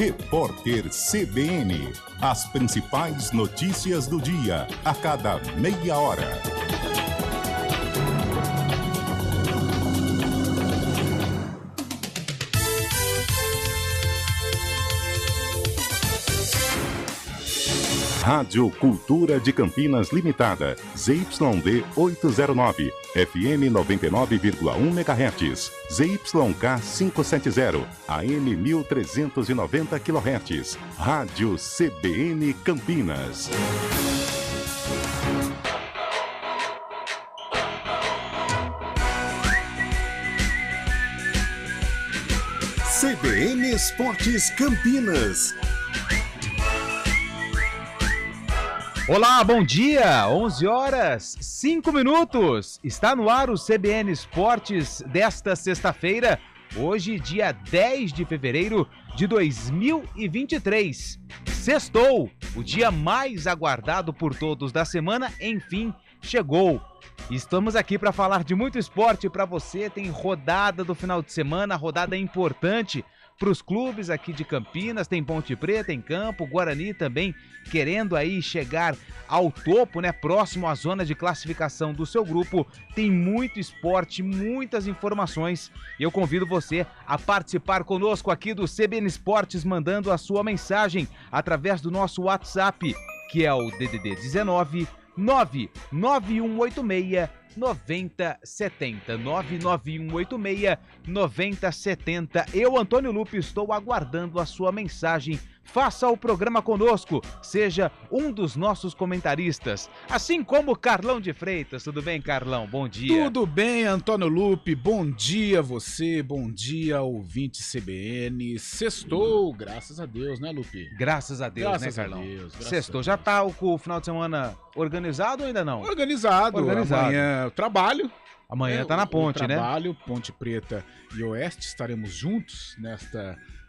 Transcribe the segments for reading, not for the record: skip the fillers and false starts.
Repórter CBN. As principais notícias do dia, a cada meia hora. Rádio Cultura de Campinas Limitada, ZYD 809, FM 99,1 MHz, ZYK 570, AM 1390 kHz, Rádio CBN Campinas. CBN Esportes Campinas. Olá, bom dia, 11 horas, 5 minutos, está no ar o CBN Esportes desta sexta-feira, hoje dia 10 de fevereiro de 2023. Sextou, o dia mais aguardado por todos da semana, enfim, chegou. Estamos aqui para falar de muito esporte para você, tem rodada do final de semana, rodada importante para os clubes aqui de Campinas, tem Ponte Preta em campo, Guarani também querendo aí chegar ao topo, né, próximo à zona de classificação do seu grupo. Tem muito esporte, muitas informações e eu convido você a participar conosco aqui do CBN Esportes, mandando a sua mensagem através do nosso WhatsApp, que é o DDD 19 99186 9070, 99186 9070. Eu, Antônio Lupe, estou aguardando a sua mensagem. Faça o programa conosco, seja um dos nossos comentaristas, assim como Carlão de Freitas. Tudo bem, Carlão? Bom dia. Tudo bem, Antônio Lupe. Bom dia a você, bom dia, ouvinte CBN. Sextou, graças a Deus, né, Lupe? Graças a Deus, graças, né, Carlão? a Deus. Sextou. Já tá o final de semana organizado ou ainda não? Organizado. Amanhã eu trabalho. Amanhã tá na ponte, né? Trabalho, Ponte Preta e Oeste, estaremos juntos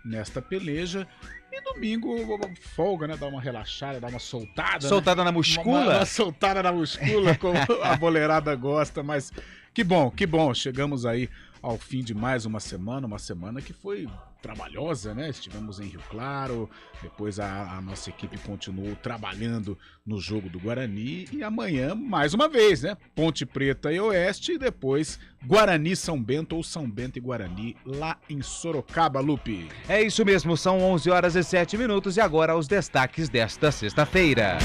nesta peleja. E domingo, folga, né? Dar uma relaxada, dar uma soltada. Soltada, né? Na muscula? Uma soltada na muscula, como a boleirada gosta. Mas que bom. Chegamos aí ao fim de mais uma semana que foi trabalhosa, né? Estivemos em Rio Claro, depois a nossa equipe continuou trabalhando no jogo do Guarani e amanhã, mais uma vez, né? Ponte Preta e Oeste e depois Guarani São Bento ou São Bento e Guarani lá em Sorocaba, Lupe. É isso mesmo, são 11 horas e 7 minutos e agora os destaques desta sexta-feira.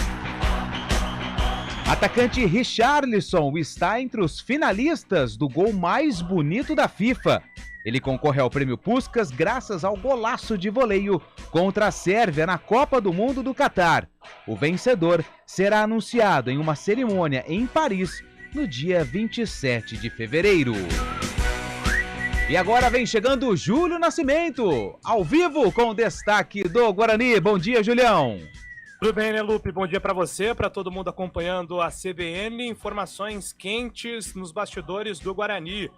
Atacante Richarlison está entre os finalistas do gol mais bonito da FIFA. Ele concorre ao Prêmio Puskás graças ao golaço de voleio contra a Sérvia na Copa do Mundo do Catar. O vencedor será anunciado em uma cerimônia em Paris no dia 27 de fevereiro. E agora vem chegando o Júlio Nascimento, ao vivo com o destaque do Guarani. Bom dia, Julião. Tudo bem, né, Lupe? Bom dia para você, para todo mundo acompanhando a CBN. Informações quentes nos bastidores do Guarani.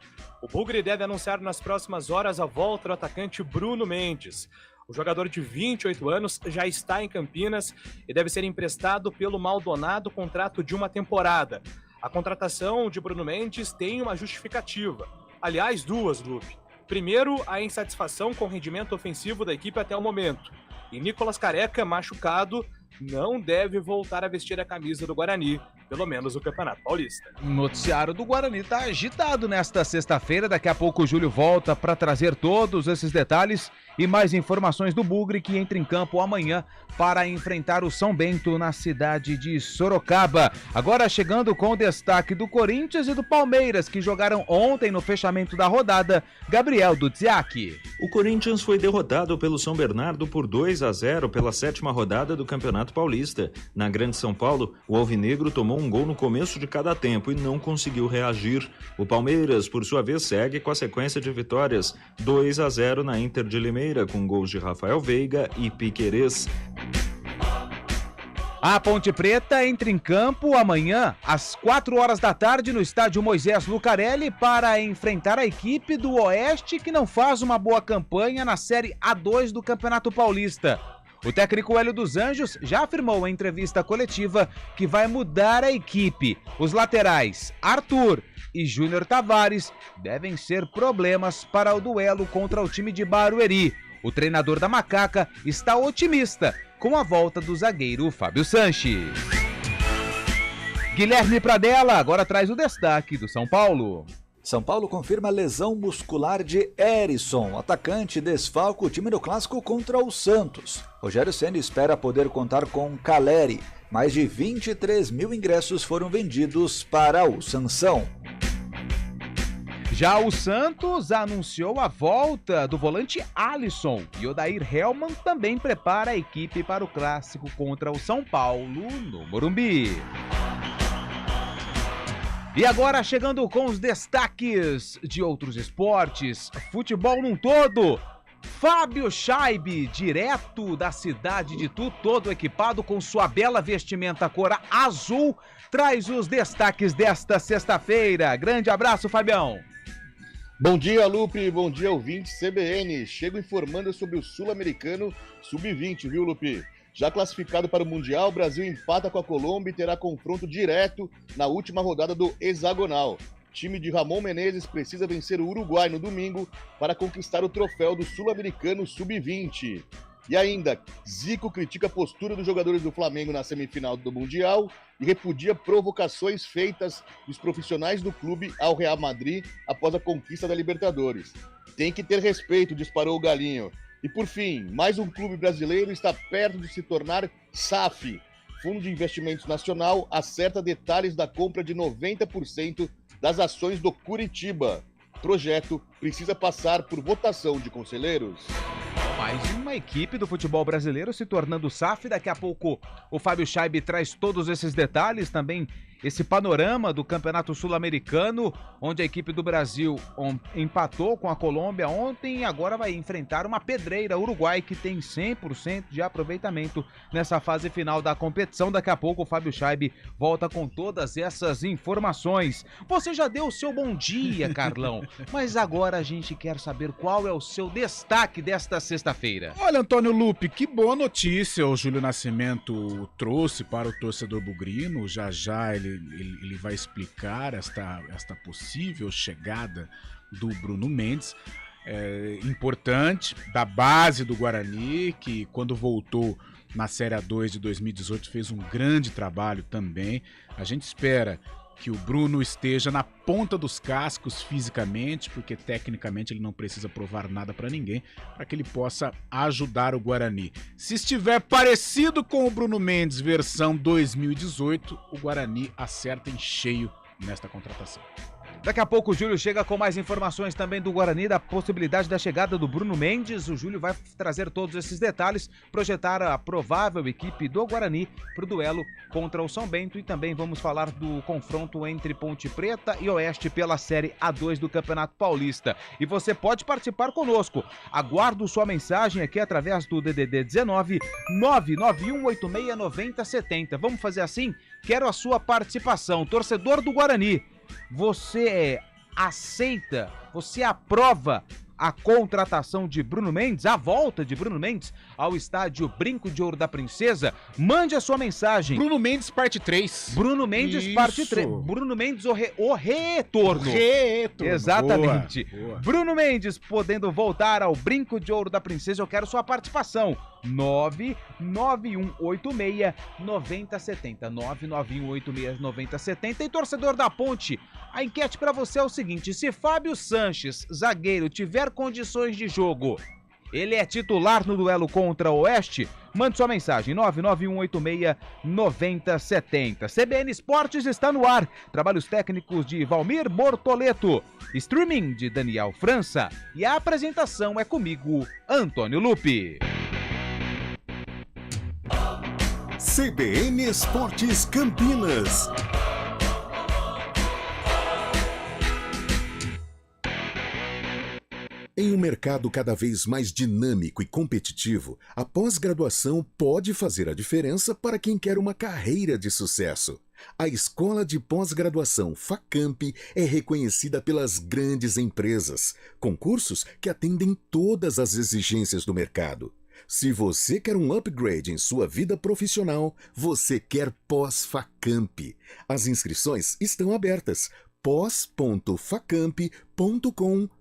O Bugre deve anunciar nas próximas horas a volta do atacante Bruno Mendes. O jogador de 28 anos já está em Campinas e deve ser emprestado pelo Maldonado, contrato de uma temporada. A contratação de Bruno Mendes tem uma justificativa. Aliás, duas, Lupe. Primeiro, a insatisfação com o rendimento ofensivo da equipe até o momento. E Nicolas Careca, machucado, não deve voltar a vestir a camisa do Guarani, pelo menos no Campeonato Paulista. O noticiário do Guarani está agitado nesta sexta-feira. Daqui a pouco o Júlio volta para trazer todos esses detalhes e mais informações do Bugre, que entra em campo amanhã para enfrentar o São Bento na cidade de Sorocaba. Agora chegando com o destaque do Corinthians e do Palmeiras, que jogaram ontem no fechamento da rodada, Gabriel Dudziak. O Corinthians foi derrotado pelo São Bernardo por 2-0 pela 7ª rodada do Campeonato Paulista. Na Grande São Paulo, o alvinegro tomou um gol no começo de cada tempo e não conseguiu reagir. O Palmeiras, por sua vez, segue com a sequência de vitórias, 2-0 na Inter de Limeira, com gols de Rafael Veiga e Piquerez. A Ponte Preta entra em campo amanhã, às 4 horas da tarde, no estádio Moisés Lucarelli, para enfrentar a equipe do Oeste, que não faz uma boa campanha na Série A2 do Campeonato Paulista. O técnico Hélio dos Anjos já afirmou em entrevista coletiva que vai mudar a equipe. Os laterais Arthur e Júnior Tavares devem ser problemas para o duelo contra o time de Barueri. O treinador da Macaca está otimista com a volta do zagueiro Fábio Sanches. Guilherme Pradella agora traz o destaque do São Paulo. São Paulo confirma lesão muscular de Herisson. O atacante desfalca o time no clássico contra o Santos. Rogério Ceni espera poder contar com Caleri. Mais de 23 mil ingressos foram vendidos para o Sansão. Já o Santos anunciou a volta do volante Alisson e Odair Hellmann também prepara a equipe para o clássico contra o São Paulo no Morumbi. E agora chegando com os destaques de outros esportes, futebol num todo. Fábio Scheibe, direto da cidade de Itu, todo equipado com sua bela vestimenta cor azul, traz os destaques desta sexta-feira. Grande abraço, Fabião. Bom dia, Lupe. Bom dia, ouvintes CBN. Chego informando sobre o Sul-Americano Sub-20, viu, Lupe? Já classificado para o Mundial, o Brasil empata com a Colômbia e terá confronto direto na última rodada do hexagonal. O time de Ramon Menezes precisa vencer o Uruguai no domingo para conquistar o troféu do Sul-Americano Sub-20. E ainda, Zico critica a postura dos jogadores do Flamengo na semifinal do Mundial e repudia provocações feitas dos profissionais do clube ao Real Madrid após a conquista da Libertadores. Tem que ter respeito, disparou o Galinho. E por fim, mais um clube brasileiro está perto de se tornar SAF. Fundo de Investimentos Nacional acerta detalhes da compra de 90% das ações do Curitiba. Projeto precisa passar por votação de conselheiros. Mais uma equipe do futebol brasileiro se tornando SAF. Daqui a pouco o Fábio Scheibe traz todos esses detalhes, também esse panorama do Campeonato Sul-Americano, onde a equipe do Brasil empatou com a Colômbia ontem e agora vai enfrentar uma pedreira, Uruguai, que tem 100% de aproveitamento nessa fase final da competição. Daqui a pouco o Fábio Scheibe volta com todas essas informações. Você já deu o seu bom dia, Carlão, mas agora a gente quer saber qual é o seu destaque desta sexta-feira. Olha, Antônio Lupe, que boa notícia o Júlio Nascimento trouxe para o torcedor bugrino. Já ele vai explicar esta possível chegada do Bruno Mendes. Importante, da base do Guarani, que quando voltou na Série A2 de 2018 fez um grande trabalho também. A gente espera que o Bruno esteja na ponta dos cascos fisicamente, porque tecnicamente ele não precisa provar nada para ninguém, para que ele possa ajudar o Guarani. Se estiver parecido com o Bruno Mendes versão 2018, o Guarani acerta em cheio nesta contratação. Daqui a pouco o Júlio chega com mais informações também do Guarani, da possibilidade da chegada do Bruno Mendes. O Júlio vai trazer todos esses detalhes, projetar a provável equipe do Guarani para o duelo contra o São Bento e também vamos falar do confronto entre Ponte Preta e Oeste pela Série A2 do Campeonato Paulista. E você pode participar conosco. Aguardo sua mensagem aqui através do DDD 19 991869070. Vamos fazer assim? Quero a sua participação. Torcedor do Guarani, você aceita, você aprova a contratação de Bruno Mendes, a volta de Bruno Mendes ao estádio Brinco de Ouro da Princesa? Mande a sua mensagem. Bruno Mendes, parte 3. Bruno Mendes, Isso. parte 3. Bruno Mendes, o retorno. Retorno. Exatamente. Boa. Bruno Mendes podendo voltar ao Brinco de Ouro da Princesa. Eu quero sua participação. 99186-9070. 99186-9070. E torcedor da Ponte, a enquete para você é o seguinte: se Fábio Sanches, zagueiro, tiver condições de jogo, ele é titular no duelo contra o Oeste? Mande sua mensagem, 99186-9070. CBN Esportes está no ar. Trabalhos técnicos de Valmir Bortoleto. Streaming de Daniel França. E a apresentação é comigo, Antônio Lupe. CBN Esportes Campinas. Em um mercado cada vez mais dinâmico e competitivo, a pós-graduação pode fazer a diferença para quem quer uma carreira de sucesso. A Escola de Pós-Graduação Facamp é reconhecida pelas grandes empresas, com cursos que atendem todas as exigências do mercado. Se você quer um upgrade em sua vida profissional, você quer Pós-Facamp. As inscrições estão abertas. pós.facamp.com.br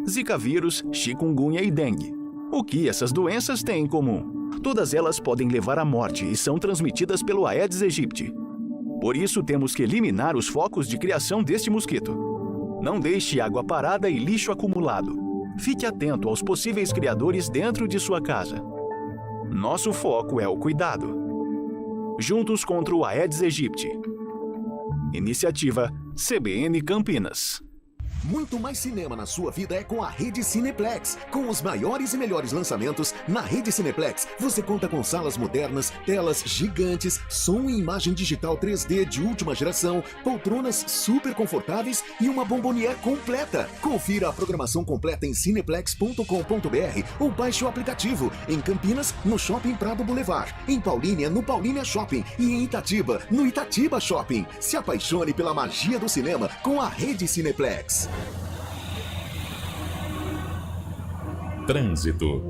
Zika vírus, chikungunya e dengue. O que essas doenças têm em comum? Todas elas podem levar à morte e são transmitidas pelo Aedes aegypti. Por isso, temos que eliminar os focos de criação deste mosquito. Não deixe água parada e lixo acumulado. Fique atento aos possíveis criadores dentro de sua casa. Nosso foco é o cuidado. Juntos contra o Aedes aegypti. Iniciativa CBN Campinas. Muito mais cinema na sua vida é com a Rede Cineplex. Com os maiores e melhores lançamentos, na Rede Cineplex você conta com salas modernas, telas gigantes, som e imagem digital 3D de última geração, poltronas super confortáveis e uma bombonière completa. Confira a programação completa em cineplex.com.br ou baixe o aplicativo. Em Campinas, no Shopping Prado Boulevard. Em Paulínia, no Paulínia Shopping. E em Itatiba, no Itatiba Shopping. Se apaixone pela magia do cinema com a Rede Cineplex. Trânsito.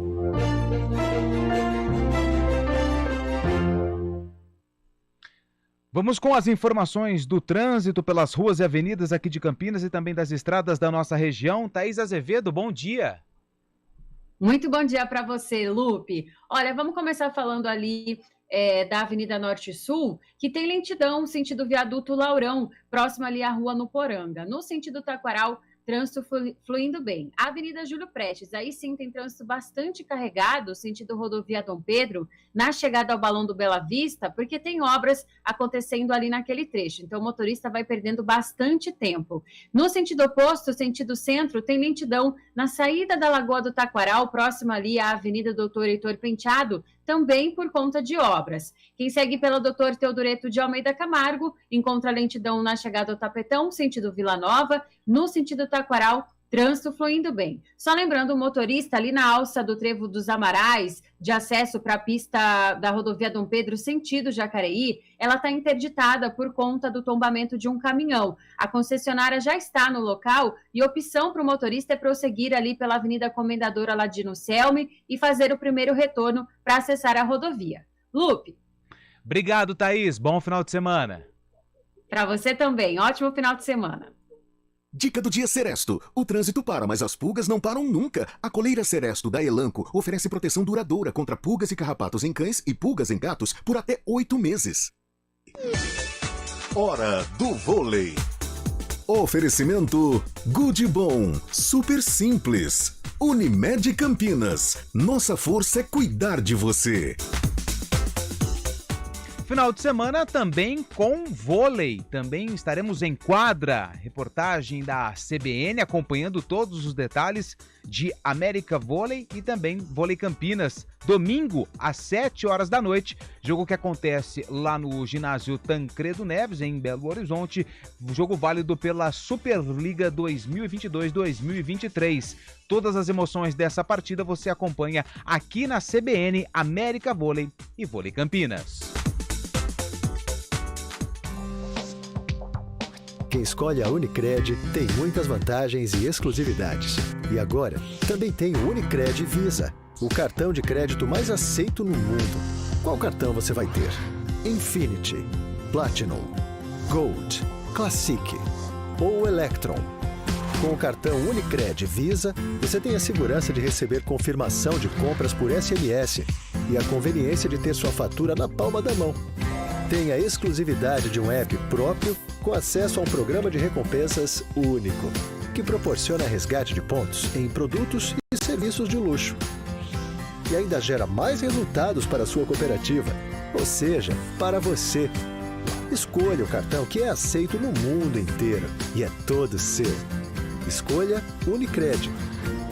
Vamos com as informações do trânsito pelas ruas e avenidas aqui de Campinas e também das estradas da nossa região. Thaís Azevedo, bom dia. Muito bom dia para você, Lupe. Olha, vamos começar falando ali da Avenida Norte Sul, que tem lentidão sentido Viaduto Laurão, próximo ali à Rua Nuporanga. No sentido Taquaral, trânsito fluindo bem. A Avenida Júlio Prestes, aí sim tem trânsito bastante carregado, sentido rodovia Dom Pedro, na chegada ao Balão do Bela Vista, porque tem obras acontecendo ali naquele trecho. Então o motorista vai perdendo bastante tempo. No sentido oposto, sentido centro, tem lentidão na saída da Lagoa do Taquaral, próximo ali à Avenida Doutor Heitor Penteado, também por conta de obras. Quem segue pela Doutor Teodoreto de Almeida Camargo, encontra lentidão na chegada ao Tapetão, sentido Vila Nova, no sentido Taquaral, trânsito fluindo bem. Só lembrando, o motorista ali na alça do Trevo dos Amarais, de acesso para a pista da rodovia Dom Pedro, sentido Jacareí, ela está interditada por conta do tombamento de um caminhão. A concessionária já está no local e a opção para o motorista é prosseguir ali pela Avenida Comendador Aladino Selme e fazer o primeiro retorno para acessar a rodovia. Lupe. Obrigado, Thaís. Bom final de semana. Para você também. Ótimo final de semana. Dica do dia Seresto. O trânsito para, mas as pulgas não param nunca. A coleira Seresto da Elanco oferece proteção duradoura contra pulgas e carrapatos em cães e pulgas em gatos por até 8 meses. Hora do vôlei. Oferecimento Good Bom. Super simples. Unimed Campinas. Nossa força é cuidar de você. Final de semana também com vôlei, também estaremos em quadra, reportagem da CBN acompanhando todos os detalhes de América Vôlei e também Vôlei Campinas. Domingo, às 7 horas da noite, jogo que acontece lá no ginásio Tancredo Neves, em Belo Horizonte, jogo válido pela Superliga 2022-2023. Todas as emoções dessa partida você acompanha aqui na CBN, América Vôlei e Vôlei Campinas. Quem escolhe a Unicred tem muitas vantagens e exclusividades. E agora, também tem o Unicred Visa, o cartão de crédito mais aceito no mundo. Qual cartão você vai ter? Infinity, Platinum, Gold, Classic ou Electron? Com o cartão Unicred Visa, você tem a segurança de receber confirmação de compras por SMS e a conveniência de ter sua fatura na palma da mão. Tem a exclusividade de um app próprio com acesso a um programa de recompensas único, que proporciona resgate de pontos em produtos e serviços de luxo. E ainda gera mais resultados para a sua cooperativa, ou seja, para você. Escolha o cartão que é aceito no mundo inteiro e é todo seu. Escolha Unicred.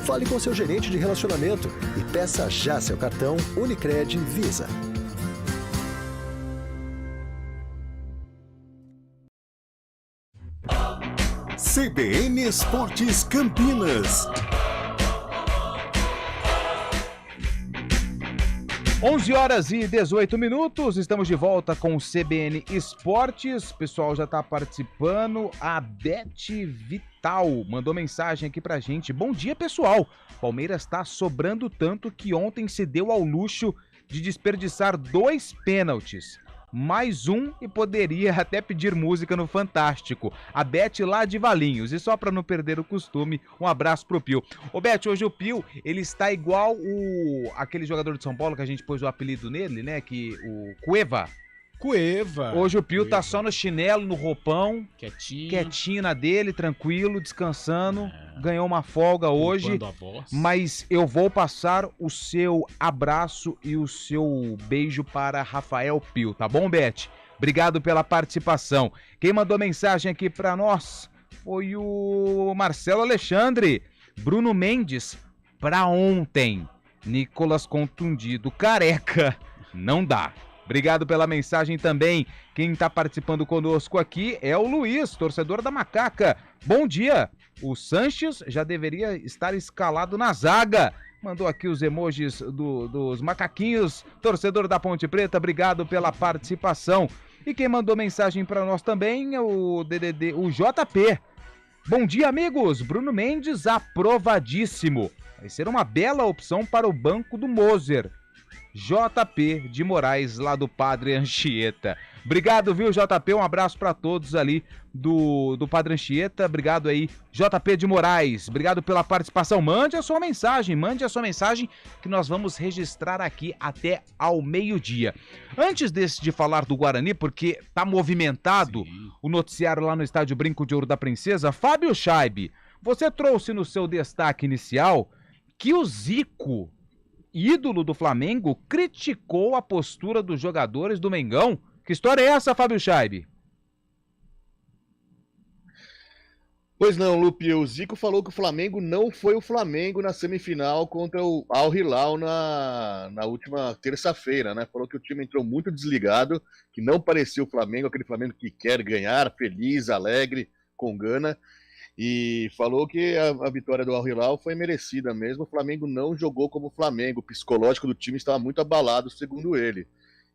Fale com seu gerente de relacionamento e peça já seu cartão Unicred Visa. CBN Esportes Campinas. 11 horas e 18 minutos, estamos de volta com o CBN Esportes. O pessoal já está participando. A Beth Vital mandou mensagem aqui pra gente. Bom dia, pessoal. Palmeiras está sobrando tanto que ontem se deu ao luxo de desperdiçar 2 pênaltis. mais um e poderia até pedir música no Fantástico. A Beth lá de Valinhos. E só para não perder o costume, um abraço pro Pio. Ô Beth, hoje o Pio, ele está igual aquele jogador de São Paulo que a gente pôs o apelido nele, né? O Cueva. Hoje o Pio tá só no chinelo, no roupão. Quietinho na dele, tranquilo, descansando. Ganhou uma folga hoje. Mas eu vou passar o seu abraço e o seu beijo para Rafael Pio, tá bom, Beth? Obrigado pela participação. Quem mandou mensagem aqui para nós foi o Marcelo Alexandre. Bruno Mendes, pra ontem. Nicolas contundido, careca. Não dá. Obrigado pela mensagem também. Quem está participando conosco aqui é o Luiz, torcedor da Macaca. Bom dia. O Sanches já deveria estar escalado na zaga. Mandou aqui os emojis dos macaquinhos. Torcedor da Ponte Preta, obrigado pela participação. E quem mandou mensagem para nós também é o JP. Bom dia, amigos. Bruno Mendes, aprovadíssimo. Vai ser uma bela opção para o banco do Moser. JP de Moraes, lá do Padre Anchieta. Obrigado, viu, JP? Um abraço para todos ali do Padre Anchieta. Obrigado aí, JP de Moraes. Obrigado pela participação. Mande a sua mensagem que nós vamos registrar aqui até ao meio-dia. Antes de falar do Guarani, porque tá movimentado o noticiário lá no Estádio Brinco de Ouro da Princesa, Fábio Scheibe, você trouxe no seu destaque inicial que o Zico, ídolo do Flamengo, criticou a postura dos jogadores do Mengão. Que história é essa, Fábio Scheibe? Pois não, Lupe, o Zico falou que o Flamengo não foi o Flamengo na semifinal contra o Al Hilal na última terça-feira, né? Falou que o time entrou muito desligado, que não parecia o Flamengo, aquele Flamengo que quer ganhar, feliz, alegre, com gana. E falou que a vitória do Al Hilal foi merecida mesmo. O Flamengo não jogou como o Flamengo. O psicológico do time estava muito abalado, segundo ele.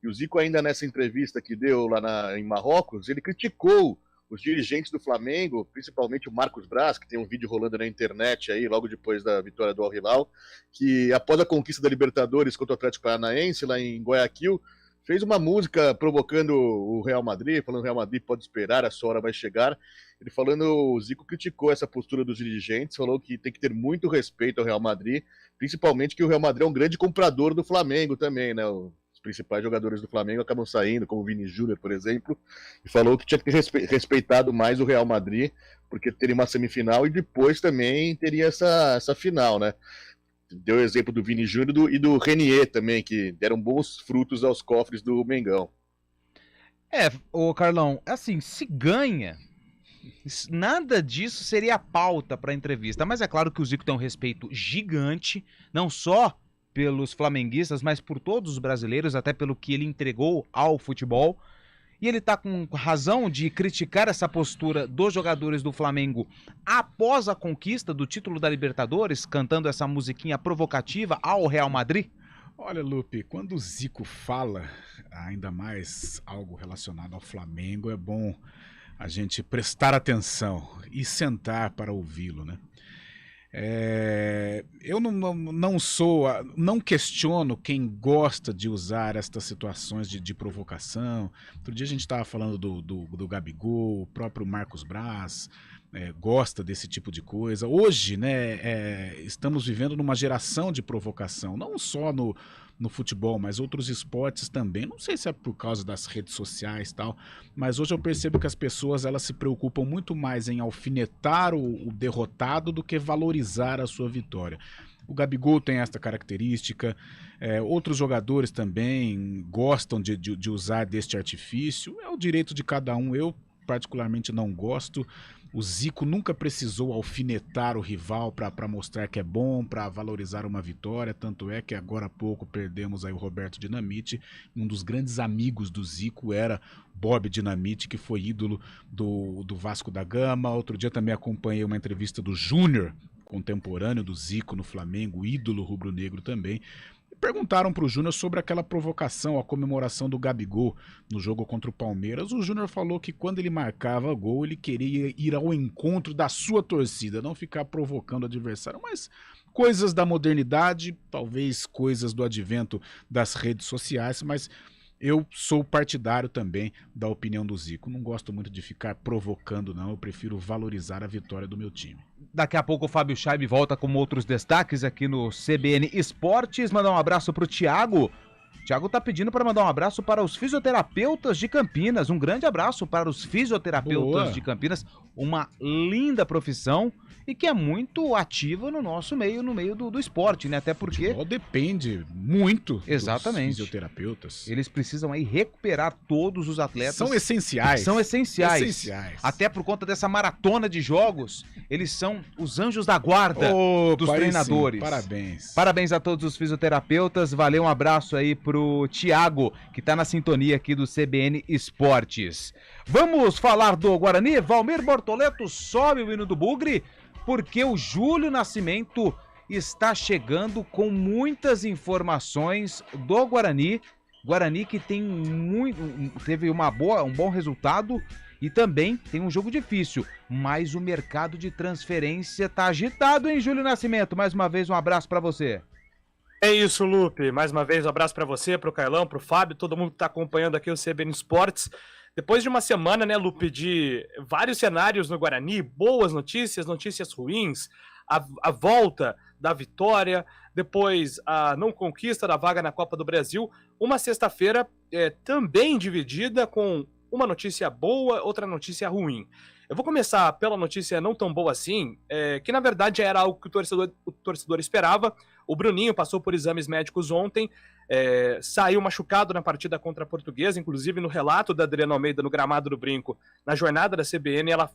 E o Zico, ainda nessa entrevista que deu lá em Marrocos, ele criticou os dirigentes do Flamengo, principalmente o Marcos Braz, que tem um vídeo rolando na internet aí, logo depois da vitória do Al Hilal, que após a conquista da Libertadores contra o Atlético Paranaense, lá em Guayaquil, fez uma música provocando o Real Madrid, falando que o Real Madrid pode esperar, a sua hora vai chegar. Ele falando, o Zico criticou essa postura dos dirigentes, falou que tem que ter muito respeito ao Real Madrid, principalmente que o Real Madrid é um grande comprador do Flamengo também, né? Os principais jogadores do Flamengo acabam saindo, como o Vini Júnior, por exemplo, e falou que tinha que ter respeitado mais o Real Madrid, porque teria uma semifinal e depois também teria essa final, né? Deu o exemplo do Vini Júnior e do Renier também, que deram bons frutos aos cofres do Mengão. Ô Carlão, assim, se ganha, nada disso seria pauta para a entrevista, mas é claro que o Zico tem um respeito gigante, não só pelos flamenguistas, mas por todos os brasileiros, até pelo que ele entregou ao futebol. E ele tá com razão de criticar essa postura dos jogadores do Flamengo após a conquista do título da Libertadores, cantando essa musiquinha provocativa ao Real Madrid? Olha, Lupe, quando o Zico fala, ainda mais algo relacionado ao Flamengo, é bom a gente prestar atenção e sentar para ouvi-lo, né? Eu não questiono quem gosta de usar estas situações de provocação. Outro dia a gente estava falando do Gabigol, o próprio Marcos Braz gosta desse tipo de coisa. Hoje, né, estamos vivendo numa geração de provocação, não só no futebol, mas outros esportes também. Não sei se é por causa das redes sociais e tal, mas hoje eu percebo que as pessoas elas se preocupam muito mais em alfinetar o derrotado do que valorizar a sua vitória. O Gabigol tem esta característica, outros jogadores também gostam de usar deste artifício. É o direito de cada um, eu particularmente não gosto. O Zico nunca precisou alfinetar o rival para mostrar que é bom, para valorizar uma vitória, tanto é que agora há pouco perdemos aí o Roberto Dinamite. Um dos grandes amigos do Zico era Bob Dinamite, que foi ídolo do Vasco da Gama. Outro dia também acompanhei uma entrevista do Júnior, contemporâneo do Zico no Flamengo, ídolo rubro-negro também. Perguntaram para o Júnior sobre aquela provocação, a comemoração do Gabigol no jogo contra o Palmeiras. O Júnior falou que quando ele marcava gol, ele queria ir ao encontro da sua torcida, não ficar provocando o adversário, mas coisas da modernidade, talvez coisas do advento das redes sociais, mas eu sou partidário também da opinião do Zico. Não gosto muito de ficar provocando, não. Eu prefiro valorizar a vitória do meu time. Daqui a pouco o Fábio Chaib volta com outros destaques aqui no CBN Esportes. Mandar um abraço pro Thiago. O Thiago tá pedindo para mandar um abraço para os fisioterapeutas de Campinas. Um grande abraço para os fisioterapeutas de Campinas. Uma linda profissão e que é muito ativa no nosso meio, no meio do esporte, né? Até porque... Futebol depende muito Exatamente. dos fisioterapeutas. Eles precisam aí recuperar todos os atletas. São essenciais. São essenciais. Essenciais. Até por conta dessa maratona de jogos, eles são os anjos da guarda dos treinadores. Sim. Parabéns. Parabéns a todos os fisioterapeutas. Valeu, um abraço aí pro Thiago, que tá na sintonia aqui do CBN Esportes. Vamos falar do Guarani? Valmir Bortoleto sobe o hino do Bugre, porque o Júlio Nascimento está chegando com muitas informações do Guarani. Guarani que teve um bom resultado e também tem um jogo difícil, mas o mercado de transferência tá agitado, hein, Júlio Nascimento? Mais uma vez, um abraço para você. É isso, Lupe. Mais uma vez, um abraço para você, pro Carlão, pro Fábio, todo mundo que tá acompanhando aqui o CBN Esportes. Depois de uma semana, né, Lupe, de vários cenários no Guarani, boas notícias, notícias ruins, a volta da vitória, depois a não conquista da vaga na Copa do Brasil, uma sexta-feira também dividida com uma notícia boa, outra notícia ruim. Eu vou começar pela notícia não tão boa assim, que na verdade era algo que o torcedor esperava. O Bruninho passou por exames médicos ontem, saiu machucado na partida contra a Portuguesa, inclusive no relato da Adriana Almeida no gramado do Brinco, na jornada da CBN, ela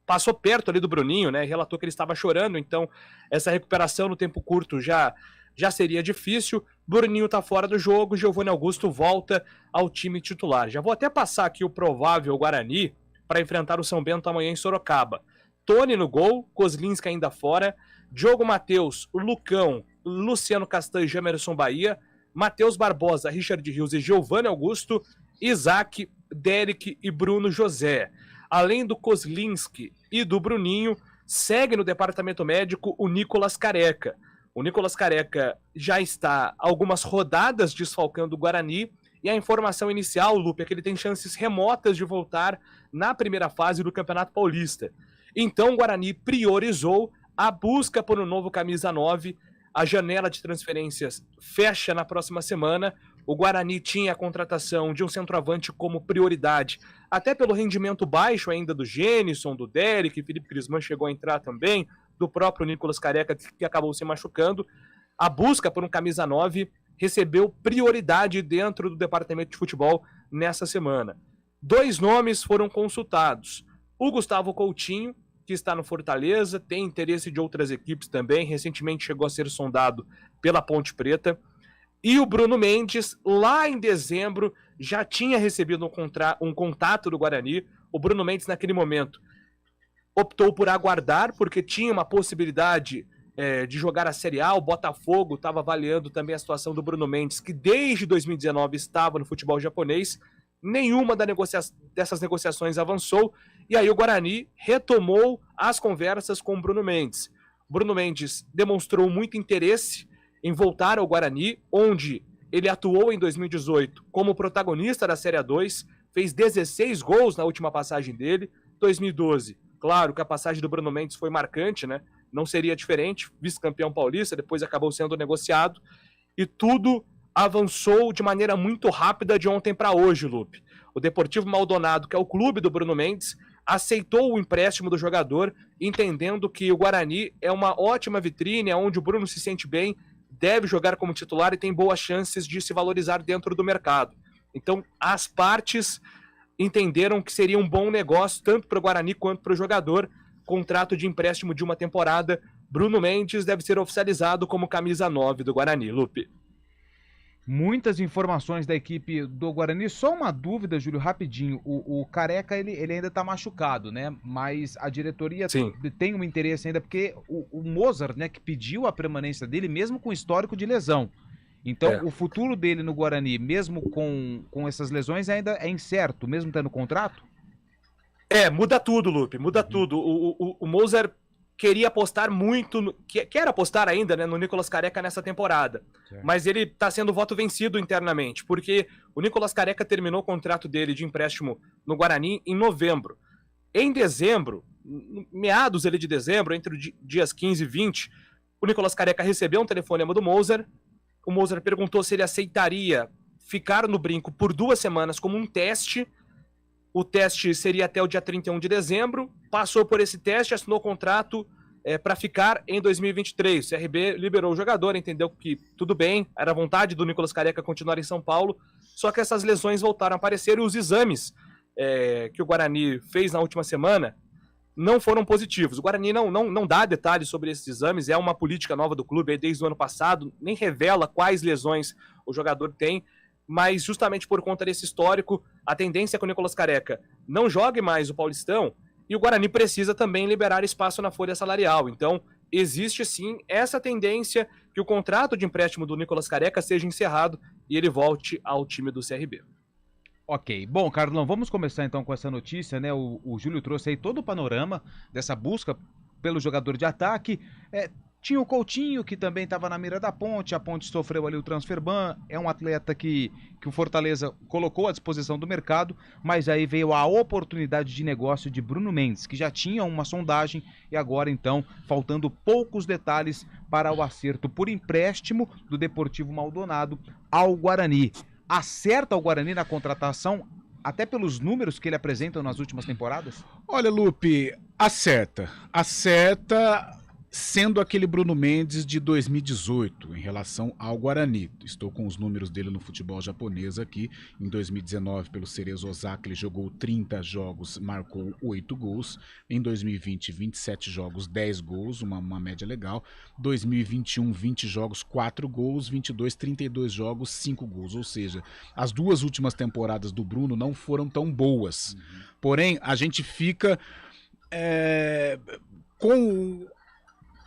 passou perto ali do Bruninho, né, e relatou que ele estava chorando, então essa recuperação no tempo curto já seria difícil. Bruninho tá fora do jogo, Giovanni Augusto volta ao time titular. Já vou até passar aqui o provável Guarani para enfrentar o São Bento amanhã em Sorocaba. Tony no gol, Kozlinski ainda fora, Diogo Matheus, Lucão, Luciano Castanho e Jamerson Bahia, Matheus Barbosa, Richard Rios e Giovanni Augusto, Isaac, Derek e Bruno José. Além do Kozlinski e do Bruninho, segue no departamento médico o Nicolas Careca. O Nicolas Careca já está algumas rodadas desfalcando o Guarani, e a informação inicial, Lupe, é que ele tem chances remotas de voltar na primeira fase do Campeonato Paulista. Então o Guarani priorizou a busca por um novo camisa 9. A janela de transferências fecha na próxima semana. O Guarani tinha a contratação de um centroavante como prioridade, até pelo rendimento baixo ainda do Gênison, do Derek, Felipe Crisman chegou a entrar também, do próprio Nicolas Careca, que acabou se machucando. A busca por um camisa 9 recebeu prioridade dentro do departamento de futebol nessa semana. 2 nomes foram consultados. O Gustavo Coutinho, que está no Fortaleza, tem interesse de outras equipes também, recentemente chegou a ser sondado pela Ponte Preta. E o Bruno Mendes, lá em dezembro, já tinha recebido um contato do Guarani. O Bruno Mendes, naquele momento, optou por aguardar, porque tinha uma possibilidade de jogar a Série A. O Botafogo estava avaliando também a situação do Bruno Mendes, que desde 2019 estava no futebol japonês. Nenhuma dessas negociações avançou, e aí o Guarani retomou as conversas com o Bruno Mendes. Bruno Mendes demonstrou muito interesse em voltar ao Guarani, onde ele atuou em 2018 como protagonista da Série A2, fez 16 gols na última passagem dele. 2012, claro que a passagem do Bruno Mendes foi marcante, né? Não seria diferente, vice-campeão paulista, depois acabou sendo negociado, e tudo avançou de maneira muito rápida de ontem para hoje, Lupe. O Deportivo Maldonado, que é o clube do Bruno Mendes, aceitou o empréstimo do jogador, entendendo que o Guarani é uma ótima vitrine, onde o Bruno se sente bem, deve jogar como titular e tem boas chances de se valorizar dentro do mercado. Então, as partes entenderam que seria um bom negócio, tanto para o Guarani quanto para o jogador. Contrato de empréstimo de uma temporada. Bruno Mendes deve ser oficializado como camisa 9 do Guarani, Lupe. Muitas informações da equipe do Guarani. Só uma dúvida, Júlio, rapidinho. O Careca, ele ainda tá machucado, né? Mas a diretoria tem um interesse ainda, porque o Mozart, né, que pediu a permanência dele, mesmo com histórico de lesão. Então, o futuro dele no Guarani, mesmo com essas lesões, ainda é incerto, mesmo tendo contrato? Muda tudo, Lupe, muda tudo. O Mozart queria apostar muito, quer apostar ainda, né, no Nicolas Careca nessa temporada. Mas ele está sendo voto vencido internamente, porque o Nicolas Careca terminou o contrato dele de empréstimo no Guarani em novembro. Em dezembro, meados de dezembro, entre os dias 15 e 20, o Nicolas Careca recebeu um telefonema do Moser. O Moser perguntou se ele aceitaria ficar no Brinco por 2 semanas como um teste. O teste seria até o dia 31 de dezembro. Passou por esse teste, assinou o contrato para ficar em 2023. O CRB liberou o jogador, entendeu que tudo bem, era vontade do Nicolas Careca continuar em São Paulo, só que essas lesões voltaram a aparecer e os exames que o Guarani fez na última semana não foram positivos. O Guarani não dá detalhes sobre esses exames, é uma política nova do clube desde o ano passado, nem revela quais lesões o jogador tem, mas justamente por conta desse histórico, a tendência é que o Nicolas Careca não jogue mais o Paulistão e o Guarani precisa também liberar espaço na folha salarial. Então, existe sim essa tendência que o contrato de empréstimo do Nicolas Careca seja encerrado e ele volte ao time do CRB. Ok, bom, Carlão, vamos começar então com essa notícia, né? O Júlio trouxe aí todo o panorama dessa busca pelo jogador de ataque. Tinha o Coutinho, que também estava na mira da Ponte, a Ponte sofreu ali o transfer ban, é um atleta que o Fortaleza colocou à disposição do mercado, mas aí veio a oportunidade de negócio de Bruno Mendes, que já tinha uma sondagem e agora então, faltando poucos detalhes para o acerto por empréstimo do Deportivo Maldonado ao Guarani. Acerta o Guarani na contratação, até pelos números que ele apresenta nas últimas temporadas? Olha, Lupe, acerta, sendo aquele Bruno Mendes de 2018 em relação ao Guarani. Estou com os números dele no futebol japonês aqui. Em 2019, pelo Cerezo Osaka, ele jogou 30 jogos, marcou 8 gols. Em 2020, 27 jogos, 10 gols, uma média legal. 2021, 20 jogos, 4 gols. 22, 32 jogos, 5 gols. Ou seja, as 2 últimas temporadas do Bruno não foram tão boas. Porém, a gente fica com...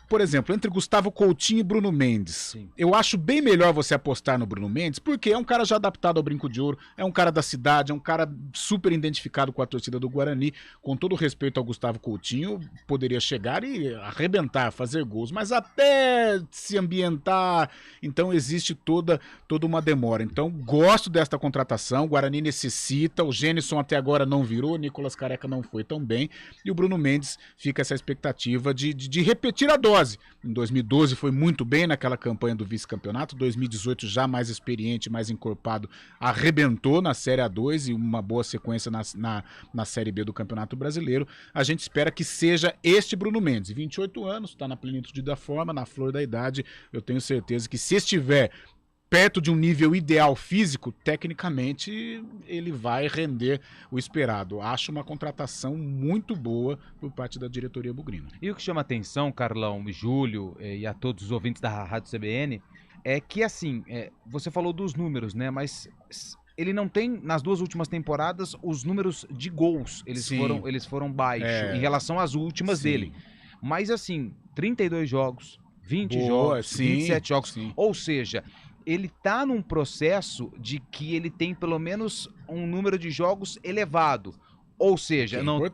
Por exemplo, entre Gustavo Coutinho e Bruno Mendes. Sim. Eu acho bem melhor você apostar no Bruno Mendes, porque é um cara já adaptado ao Brinco de Ouro, é um cara da cidade, é um cara super identificado com a torcida do Guarani. Com todo respeito ao Gustavo Coutinho, poderia chegar e arrebentar, fazer gols, mas até se ambientar, então existe toda uma demora. Então, gosto desta contratação, o Guarani necessita, o Gênison até agora não virou, o Nicolas Careca não foi tão bem, e o Bruno Mendes fica essa expectativa de repetir a dose. Em 2012 foi muito bem naquela campanha do vice-campeonato, 2018 já mais experiente, mais encorpado, arrebentou na Série A2 e uma boa sequência na Série B do Campeonato Brasileiro. A gente espera que seja este Bruno Mendes, 28 anos, está na plenitude da forma, na flor da idade. Eu tenho certeza que se estiver perto de um nível ideal físico, tecnicamente ele vai render o esperado. Acho uma contratação muito boa por parte da diretoria bugrina. E o que chama atenção, Carlão, Júlio e a todos os ouvintes da Rádio CBN, é que assim, você falou dos números, né? Mas ele não tem, nas 2 últimas temporadas, os números de gols. Eles foram baixos em relação às últimas dele. Mas assim, 32 jogos, 20 jogos, 27 jogos. Sim. Ou seja, ele tá num processo de que ele tem pelo menos um número de jogos elevado. Ou seja, não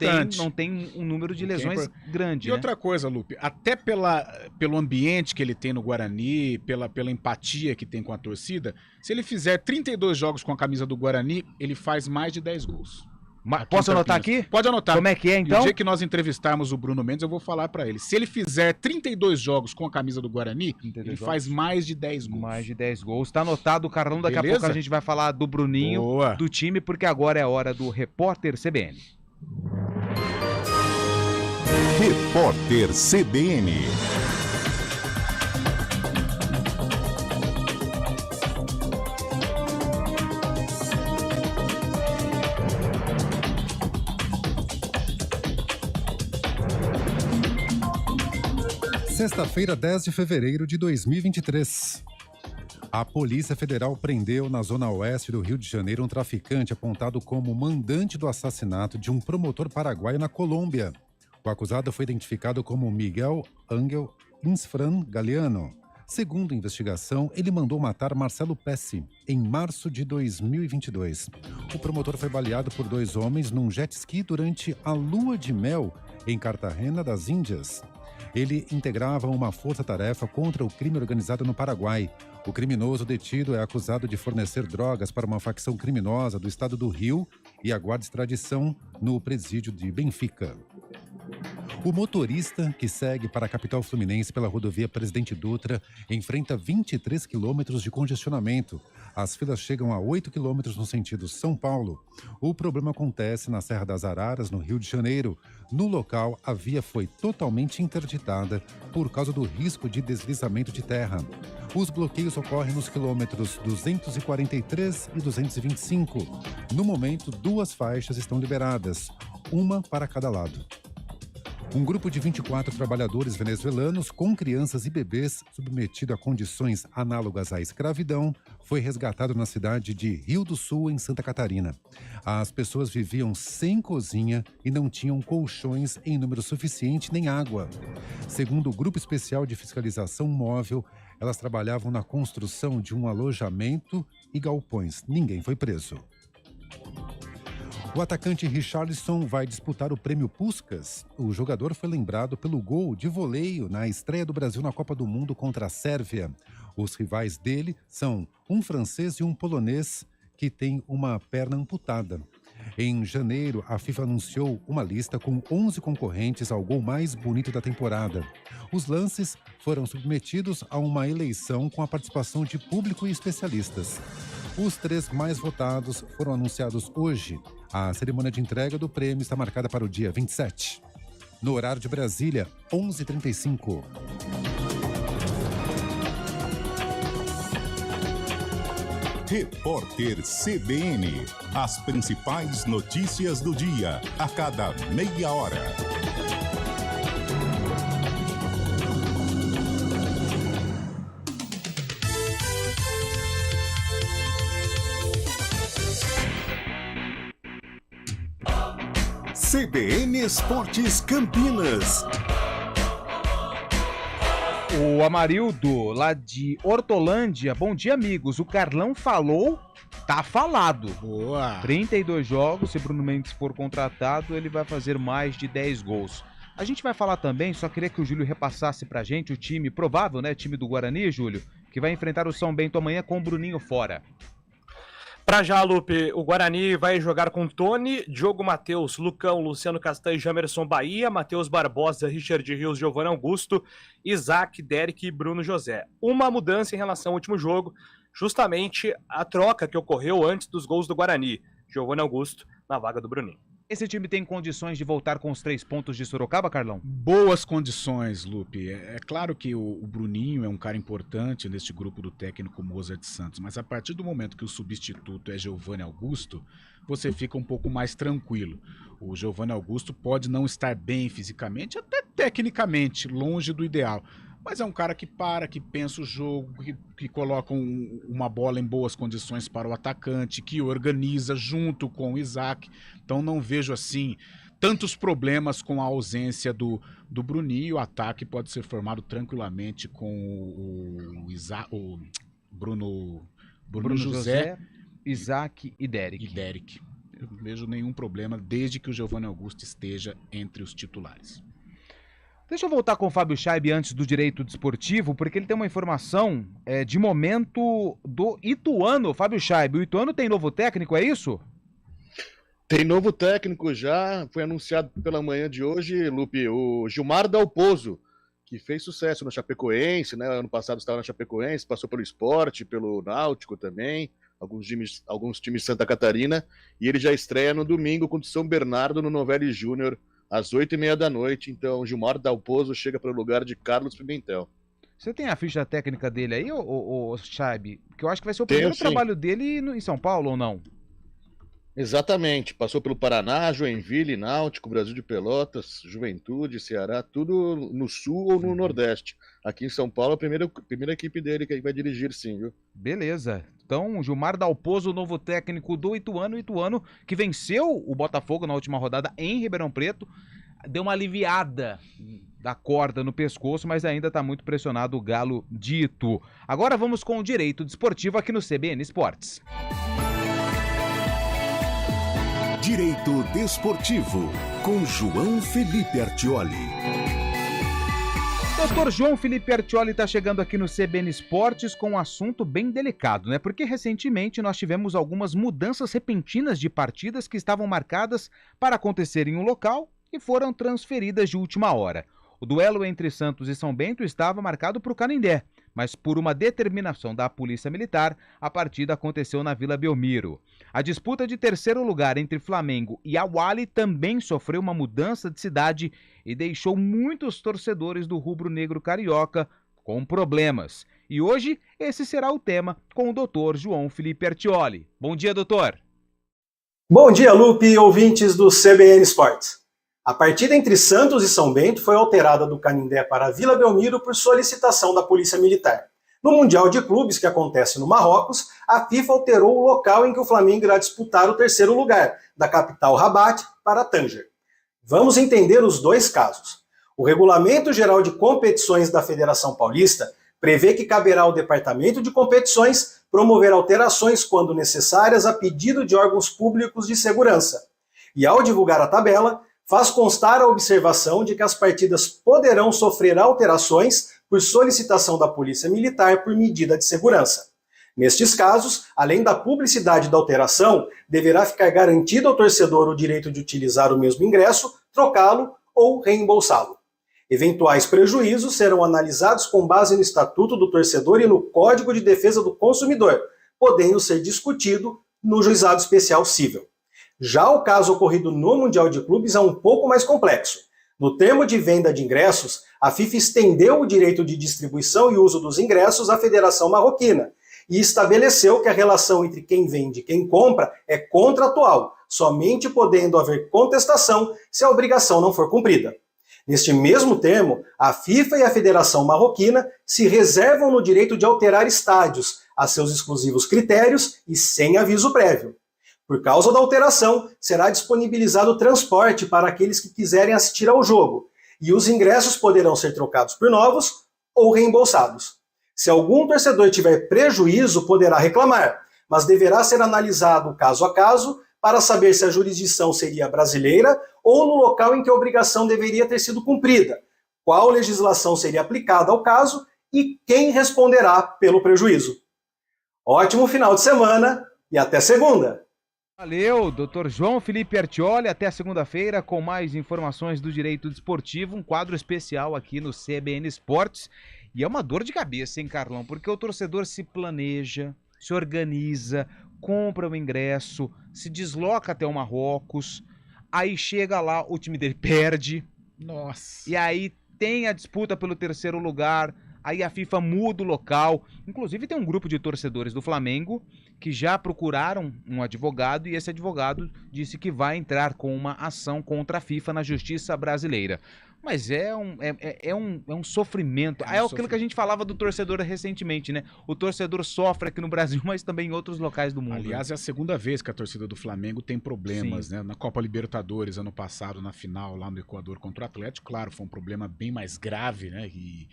tem um número de lesões grande. E outra coisa, Lupe, até pelo ambiente que ele tem no Guarani, pela empatia que tem com a torcida, se ele fizer 32 jogos com a camisa do Guarani, ele faz mais de 10 gols. Posso anotar aqui? Pode anotar. Como é que é, então? E o dia que nós entrevistarmos o Bruno Mendes, eu vou falar pra ele. Se ele fizer 32 jogos com a camisa do Guarani, ele faz mais de 10 gols. Mais de 10 gols. Tá anotado, Carlão. Daqui a pouco a gente vai falar do Bruninho, do time, porque agora é a hora do Repórter CBN. Repórter CBN. Sexta-feira, 10 de fevereiro de 2023. A Polícia Federal prendeu na zona oeste do Rio de Janeiro um traficante apontado como mandante do assassinato de um promotor paraguaio na Colômbia. O acusado foi identificado como Miguel Ángel Insfran Galeano. Segundo a investigação, ele mandou matar Marcelo Pesce em março de 2022. O promotor foi baleado por 2 homens num jet ski durante a lua de mel em Cartagena das Índias. Ele integrava uma força-tarefa contra o crime organizado no Paraguai. O criminoso detido é acusado de fornecer drogas para uma facção criminosa do estado do Rio e aguarda extradição no presídio de Benfica. O motorista, que segue para a capital fluminense pela rodovia Presidente Dutra, enfrenta 23 quilômetros de congestionamento. As filas chegam a 8 quilômetros no sentido São Paulo. O problema acontece na Serra das Araras, no Rio de Janeiro. No local, a via foi totalmente interditada por causa do risco de deslizamento de terra. Os bloqueios ocorrem nos quilômetros 243 e 225. No momento, 2 faixas estão liberadas, uma para cada lado. Um grupo de 24 trabalhadores venezuelanos com crianças e bebês submetido a condições análogas à escravidão foi resgatado na cidade de Rio do Sul, em Santa Catarina. As pessoas viviam sem cozinha e não tinham colchões em número suficiente nem água. Segundo o Grupo Especial de Fiscalização Móvel, elas trabalhavam na construção de um alojamento e galpões. Ninguém foi preso. O atacante Richarlison vai disputar o prêmio Puskás. O jogador foi lembrado pelo gol de voleio na estreia do Brasil na Copa do Mundo contra a Sérvia. Os rivais dele são um francês e um polonês que tem uma perna amputada. Em janeiro, a FIFA anunciou uma lista com 11 concorrentes ao gol mais bonito da temporada. Os lances foram submetidos a uma eleição com a participação de público e especialistas. Os 3 mais votados foram anunciados hoje. A cerimônia de entrega do prêmio está marcada para o dia 27. No horário de Brasília, 11h35. Repórter CBN. As principais notícias do dia, a cada meia hora. CBN Esportes Campinas. O Amarildo, lá de Hortolândia. Bom dia, amigos. O Carlão falou, tá falado. Boa! 32 jogos, se Bruno Mendes for contratado, ele vai fazer mais de 10 gols. A gente vai falar também, só queria que o Júlio repassasse pra gente o time provável, né? Time do Guarani, Júlio, que vai enfrentar o São Bento amanhã com o Bruninho fora. Pra já, Lupe, o Guarani vai jogar com Tony, Diogo Matheus, Lucão, Luciano Castanho, Jamerson Bahia, Matheus Barbosa, Richard Rios, Giovanni Augusto, Isaac, Derek e Bruno José. Uma mudança em relação ao último jogo, justamente a troca que ocorreu antes dos gols do Guarani. Giovanni Augusto na vaga do Bruninho. Esse time tem condições de voltar com os 3 pontos de Sorocaba, Carlão? Boas condições, Lupe. É claro que o Bruninho é um cara importante neste grupo do técnico Mozart Santos, mas a partir do momento que o substituto é Giovanni Augusto, você fica um pouco mais tranquilo. O Giovanni Augusto pode não estar bem fisicamente, até tecnicamente, longe do ideal. Mas é um cara que para, que pensa o jogo, que coloca uma bola em boas condições para o atacante, que organiza junto com o Isaac. Então não vejo assim tantos problemas com a ausência do Bruninho. O ataque pode ser formado tranquilamente com o Bruno José, Isaac e Derek. Eu não vejo nenhum problema desde que o Giovanni Augusto esteja entre os titulares. Deixa eu voltar com o Fábio Scheib antes do Direito Desportivo, porque ele tem uma informação de momento do Ituano. Fábio Scheib, o Ituano tem novo técnico, é isso? Tem novo técnico já, foi anunciado pela manhã de hoje, Lupe, o Gilmar Dalpozo, que fez sucesso no Chapecoense, né? Ano passado estava na Chapecoense, passou pelo Sport, pelo Náutico também, alguns times de Santa Catarina, e ele já estreia no domingo contra o São Bernardo no Novelli Júnior, às 8h30 da noite. Então, Gilmar Dalpozo chega para o lugar de Carlos Pimentel. Você tem a ficha técnica dele aí, ô Scheib? Porque eu acho que vai ser o primeiro trabalho dele em São Paulo, ou não? Exatamente. Passou pelo Paraná, Joinville, Náutico, Brasil de Pelotas, Juventude, Ceará, tudo no Sul ou no Nordeste. Aqui em São Paulo, a primeira equipe dele que vai dirigir, sim, viu? Beleza. Então, Gilmar Dalpozo, novo técnico do Ituano. O Ituano que venceu o Botafogo na última rodada em Ribeirão Preto. Deu uma aliviada da corda no pescoço, mas ainda está muito pressionado o Galo de Itu. Agora vamos com o Direito Desportivo aqui no CBN Esportes. Direito Desportivo, com João Felipe Artioli. Doutor João Felipe Artioli está chegando aqui no CBN Esportes com um assunto bem delicado, né? Porque recentemente nós tivemos algumas mudanças repentinas de partidas que estavam marcadas para acontecer em um local e foram transferidas de última hora. O duelo entre Santos e São Bento estava marcado para o Canindé, mas por uma determinação da Polícia Militar, a partida aconteceu na Vila Belmiro. A disputa de terceiro lugar entre Flamengo e Awali também sofreu uma mudança de cidade e deixou muitos torcedores do rubro-negro carioca com problemas. E hoje esse será o tema com o doutor João Felipe Artioli. Bom dia, doutor. Bom dia, Lupe e ouvintes do CBN Esportes. A partida entre Santos e São Bento foi alterada do Canindé para a Vila Belmiro por solicitação da Polícia Militar. No Mundial de Clubes, que acontece no Marrocos, a FIFA alterou o local em que o Flamengo irá disputar o terceiro lugar, da capital Rabat para Tanger. Vamos entender os dois casos. O Regulamento Geral de Competições da Federação Paulista prevê que caberá ao Departamento de Competições promover alterações quando necessárias a pedido de órgãos públicos de segurança. E ao divulgar a tabela, faz constar a observação de que as partidas poderão sofrer alterações por solicitação da Polícia Militar por medida de segurança. Nestes casos, além da publicidade da alteração, deverá ficar garantido ao torcedor o direito de utilizar o mesmo ingresso, trocá-lo ou reembolsá-lo. Eventuais prejuízos serão analisados com base no Estatuto do Torcedor e no Código de Defesa do Consumidor, podendo ser discutido no Juizado Especial Cível. Já o caso ocorrido no Mundial de Clubes é um pouco mais complexo. No termo de venda de ingressos, a FIFA estendeu o direito de distribuição e uso dos ingressos à Federação Marroquina e estabeleceu que a relação entre quem vende e quem compra é contratual, somente podendo haver contestação se a obrigação não for cumprida. Neste mesmo termo, a FIFA e a Federação Marroquina se reservam no direito de alterar estádios a seus exclusivos critérios e sem aviso prévio. Por causa da alteração, será disponibilizado transporte para aqueles que quiserem assistir ao jogo, e os ingressos poderão ser trocados por novos ou reembolsados. Se algum torcedor tiver prejuízo, poderá reclamar, mas deverá ser analisado caso a caso para saber se a jurisdição seria brasileira ou no local em que a obrigação deveria ter sido cumprida, qual legislação seria aplicada ao caso e quem responderá pelo prejuízo. Ótimo final de semana e até segunda! Valeu, doutor João Felipe Artioli, até segunda-feira com mais informações do direito desportivo, um quadro especial aqui no CBN Esportes. E é uma dor de cabeça, hein, Carlão? Porque o torcedor se planeja, se organiza, compra o ingresso, se desloca até o Marrocos, aí chega lá, o time dele perde. Nossa. E aí tem a disputa pelo terceiro lugar, aí a FIFA muda o local. Inclusive tem um grupo de torcedores do Flamengo que já procuraram um advogado e esse advogado disse que vai entrar com uma ação contra a FIFA na Justiça Brasileira. Mas é um sofrimento. É aquilo que a gente falava do torcedor recentemente, né? O torcedor sofre aqui no Brasil, mas também em outros locais do mundo. Aliás, é a segunda vez que a torcida do Flamengo tem problemas, né? Na Copa Libertadores, ano passado, na final, lá no Equador contra o Atlético, claro, foi um problema bem mais grave, né? E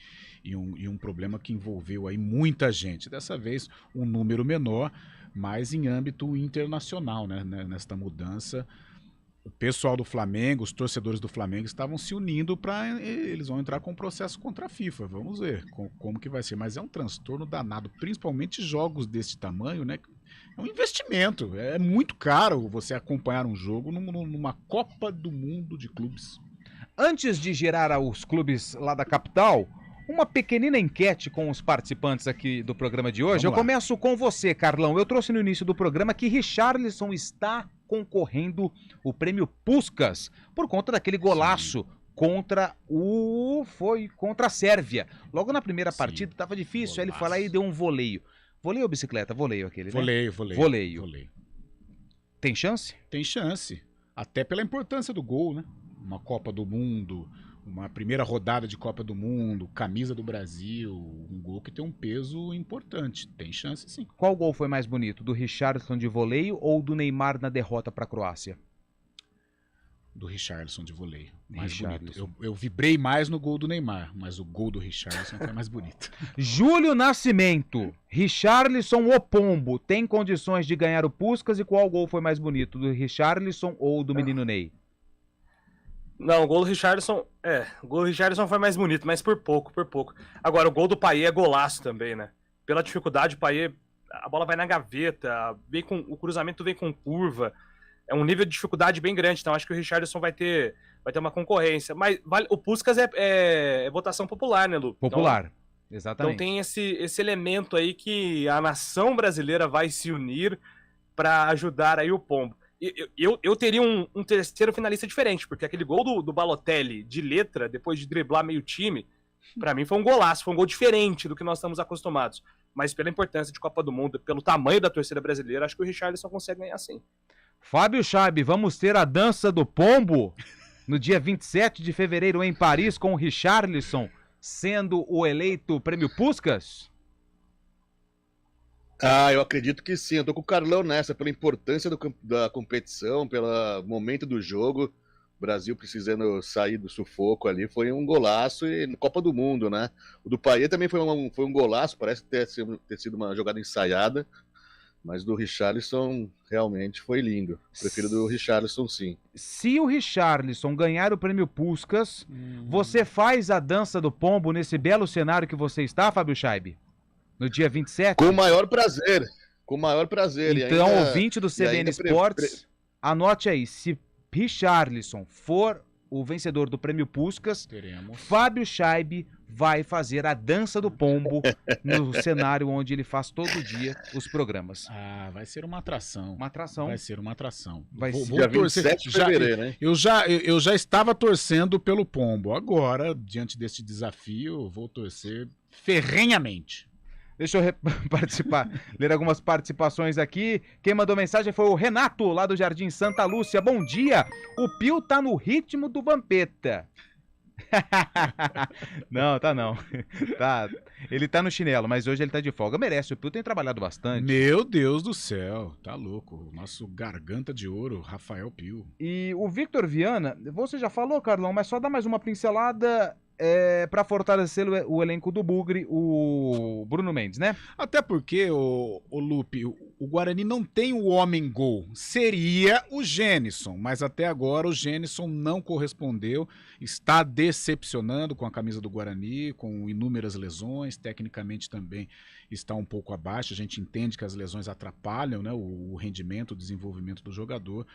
um problema que envolveu aí muita gente. Dessa vez, um número menor, mas em âmbito internacional, né? Nesta mudança, o pessoal do Flamengo, os torcedores do Flamengo estavam se unindo para eles vão entrar com um processo contra a FIFA. Vamos ver como que vai ser. Mas é um transtorno danado, principalmente jogos desse tamanho, né? É um investimento. É muito caro você acompanhar um jogo numa Copa do Mundo de clubes. Antes de gerar aos clubes lá da capital, uma pequenina enquete com os participantes aqui do programa de hoje. Eu começo com você, Carlão. Eu trouxe no início do programa que Richarlison está concorrendo o prêmio Puskás por conta daquele golaço contra a Sérvia. Logo na primeira partida estava difícil, aí ele foi lá e deu um voleio. Voleio ou bicicleta? Voleio aquele, né? Voleio. Tem chance? Tem chance. Até pela importância do gol, né? Uma Copa do Mundo, uma primeira rodada de Copa do Mundo, camisa do Brasil, um gol que tem um peso importante. Tem chance, sim. Qual gol foi mais bonito? Do Richarlison de voleio ou do Neymar na derrota para a Croácia? Do Richarlison de voleio. Mais bonito. Eu vibrei mais no gol do Neymar, mas o gol do Richarlison foi mais bonito. Júlio Nascimento, Richarlison ou Pombo, tem condições de ganhar o Puskás e qual gol foi mais bonito? Do Richarlison ou do menino Ney? Não, o gol do Richarlison, o gol do Richarlison foi mais bonito, mas por pouco. Agora, o gol do Payet é golaço também, né? Pela dificuldade, o Payet, a bola vai na gaveta, o cruzamento vem com curva, é um nível de dificuldade bem grande, então acho que o Richarlison vai ter uma concorrência, mas o Puskás é votação popular, né, Lu? Popular, então, exatamente. Então tem esse elemento aí que a nação brasileira vai se unir para ajudar aí o Pombo. Eu teria um terceiro finalista diferente, porque aquele gol do Balotelli de letra, depois de driblar meio time, pra mim foi um golaço, foi um gol diferente do que nós estamos acostumados. Mas pela importância de Copa do Mundo, pelo tamanho da torcida brasileira, acho que o Richarlison consegue ganhar sim. Fábio Chaib, vamos ter a dança do pombo no dia 27 de fevereiro em Paris, com o Richarlison sendo o eleito Prêmio Puskás? Eu acredito que sim. Eu tô com o Carlão nessa, pela importância da competição, pelo momento do jogo. O Brasil precisando sair do sufoco ali. Foi um golaço e Copa do Mundo, né? O do Payet também foi um golaço, parece ter sido uma jogada ensaiada. Mas do Richarlison realmente foi lindo. Prefiro do Richarlison, sim. Se o Richarlison ganhar o Prêmio Puskás, você faz a dança do pombo nesse belo cenário que você está, Fábio Chaib? No dia 27? Com o maior prazer. Com o maior prazer. Então, ouvinte do CBN Esportes, anote aí. Se Richarlison for o vencedor do Prêmio Puskás, Fábio Chaib vai fazer a dança do pombo no cenário onde ele faz todo dia os programas. Vai ser uma atração. Uma atração. Vai ser uma atração. Dia 27 de fevereiro, hein? Eu já estava torcendo pelo pombo. Agora, diante deste desafio, vou torcer ferrenhamente. Deixa eu ler algumas participações aqui. Quem mandou mensagem foi o Renato, lá do Jardim Santa Lúcia. Bom dia, o Pio tá no ritmo do Vampeta. Não, tá não. Ele tá no chinelo, mas hoje ele tá de folga. Merece, o Pio tem trabalhado bastante. Meu Deus do céu, tá louco. Nosso garganta de ouro, Rafael Pio. E o Victor Viana, você já falou, Carlão, mas só dá mais uma pincelada... para fortalecer o elenco do Bugre, o Bruno Mendes, né? Até porque, o Lupe, o Guarani não tem o homem-gol. Seria o Gênison, mas até agora o Gênison não correspondeu. Está decepcionando com a camisa do Guarani, com inúmeras lesões. Tecnicamente também está um pouco abaixo. A gente entende que as lesões atrapalham, né, o rendimento, o desenvolvimento do jogador.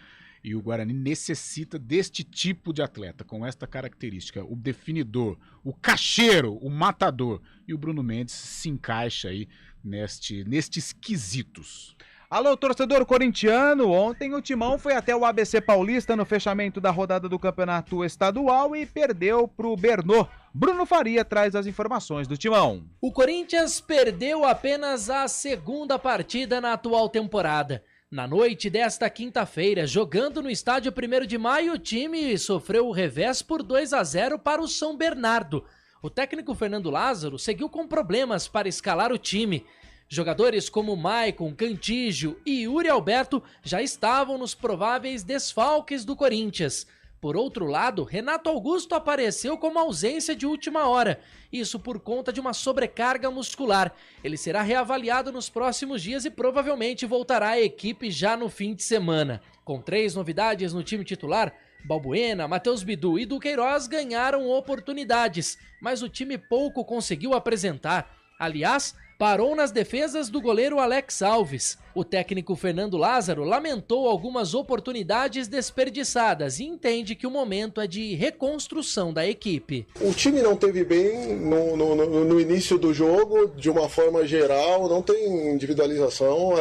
E o Guarani necessita deste tipo de atleta, com esta característica, o definidor, o cacheiro, o matador. E o Bruno Mendes se encaixa aí nestes quesitos. Alô, torcedor corintiano, ontem o Timão foi até o ABC Paulista no fechamento da rodada do Campeonato Estadual e perdeu para o Bernô. Bruno Faria traz as informações do Timão. O Corinthians perdeu apenas a segunda partida na atual temporada. Na noite desta quinta-feira, jogando no estádio 1º de Maio, o time sofreu o revés por 2-0 para o São Bernardo. O técnico Fernando Lázaro seguiu com problemas para escalar o time. Jogadores como Maicon, Cantígio e Yuri Alberto já estavam nos prováveis desfalques do Corinthians. Por outro lado, Renato Augusto apareceu como ausência de última hora, isso por conta de uma sobrecarga muscular. Ele será reavaliado nos próximos dias e provavelmente voltará à equipe já no fim de semana. Com 3 novidades no time titular, Balbuena, Matheus Bidu e Duqueiroz ganharam oportunidades, mas o time pouco conseguiu apresentar. Aliás, parou nas defesas do goleiro Alex Alves. O técnico Fernando Lázaro lamentou algumas oportunidades desperdiçadas e entende que o momento é de reconstrução da equipe. O time não teve bem no início do jogo, de uma forma geral, não tem individualização.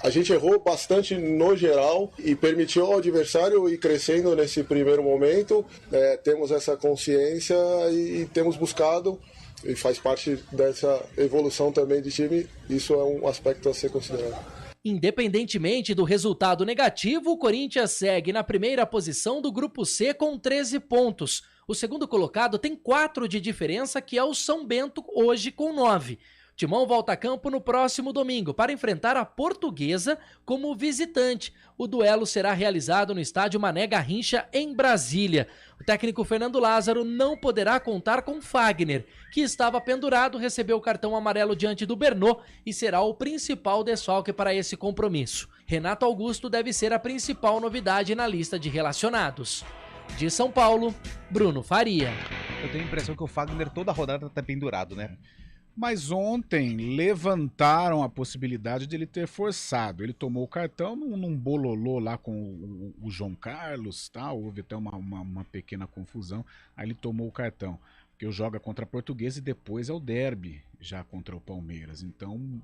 A gente errou bastante no geral e permitiu ao adversário ir crescendo nesse primeiro momento. Temos essa consciência e temos buscado, e faz parte dessa evolução também de time, isso é um aspecto a ser considerado. Independentemente do resultado negativo, o Corinthians segue na primeira posição do Grupo C com 13 pontos. O segundo colocado tem 4 de diferença, que é o São Bento, hoje com 9. Timão volta a campo no próximo domingo para enfrentar a Portuguesa como visitante. O duelo será realizado no estádio Mané Garrincha, em Brasília. O técnico Fernando Lázaro não poderá contar com Fagner, que estava pendurado, recebeu o cartão amarelo diante do Bernô e será o principal desfalque para esse compromisso. Renato Augusto deve ser a principal novidade na lista de relacionados. De São Paulo, Bruno Faria. Eu tenho a impressão que o Fagner toda a rodada tá pendurado, né? Mas ontem levantaram a possibilidade de ele ter forçado. Ele tomou o cartão num bololô lá com o João Carlos, tá? Houve até uma pequena confusão. Aí ele tomou o cartão, porque o joga contra a Portuguesa e depois é o derby já contra o Palmeiras. Então,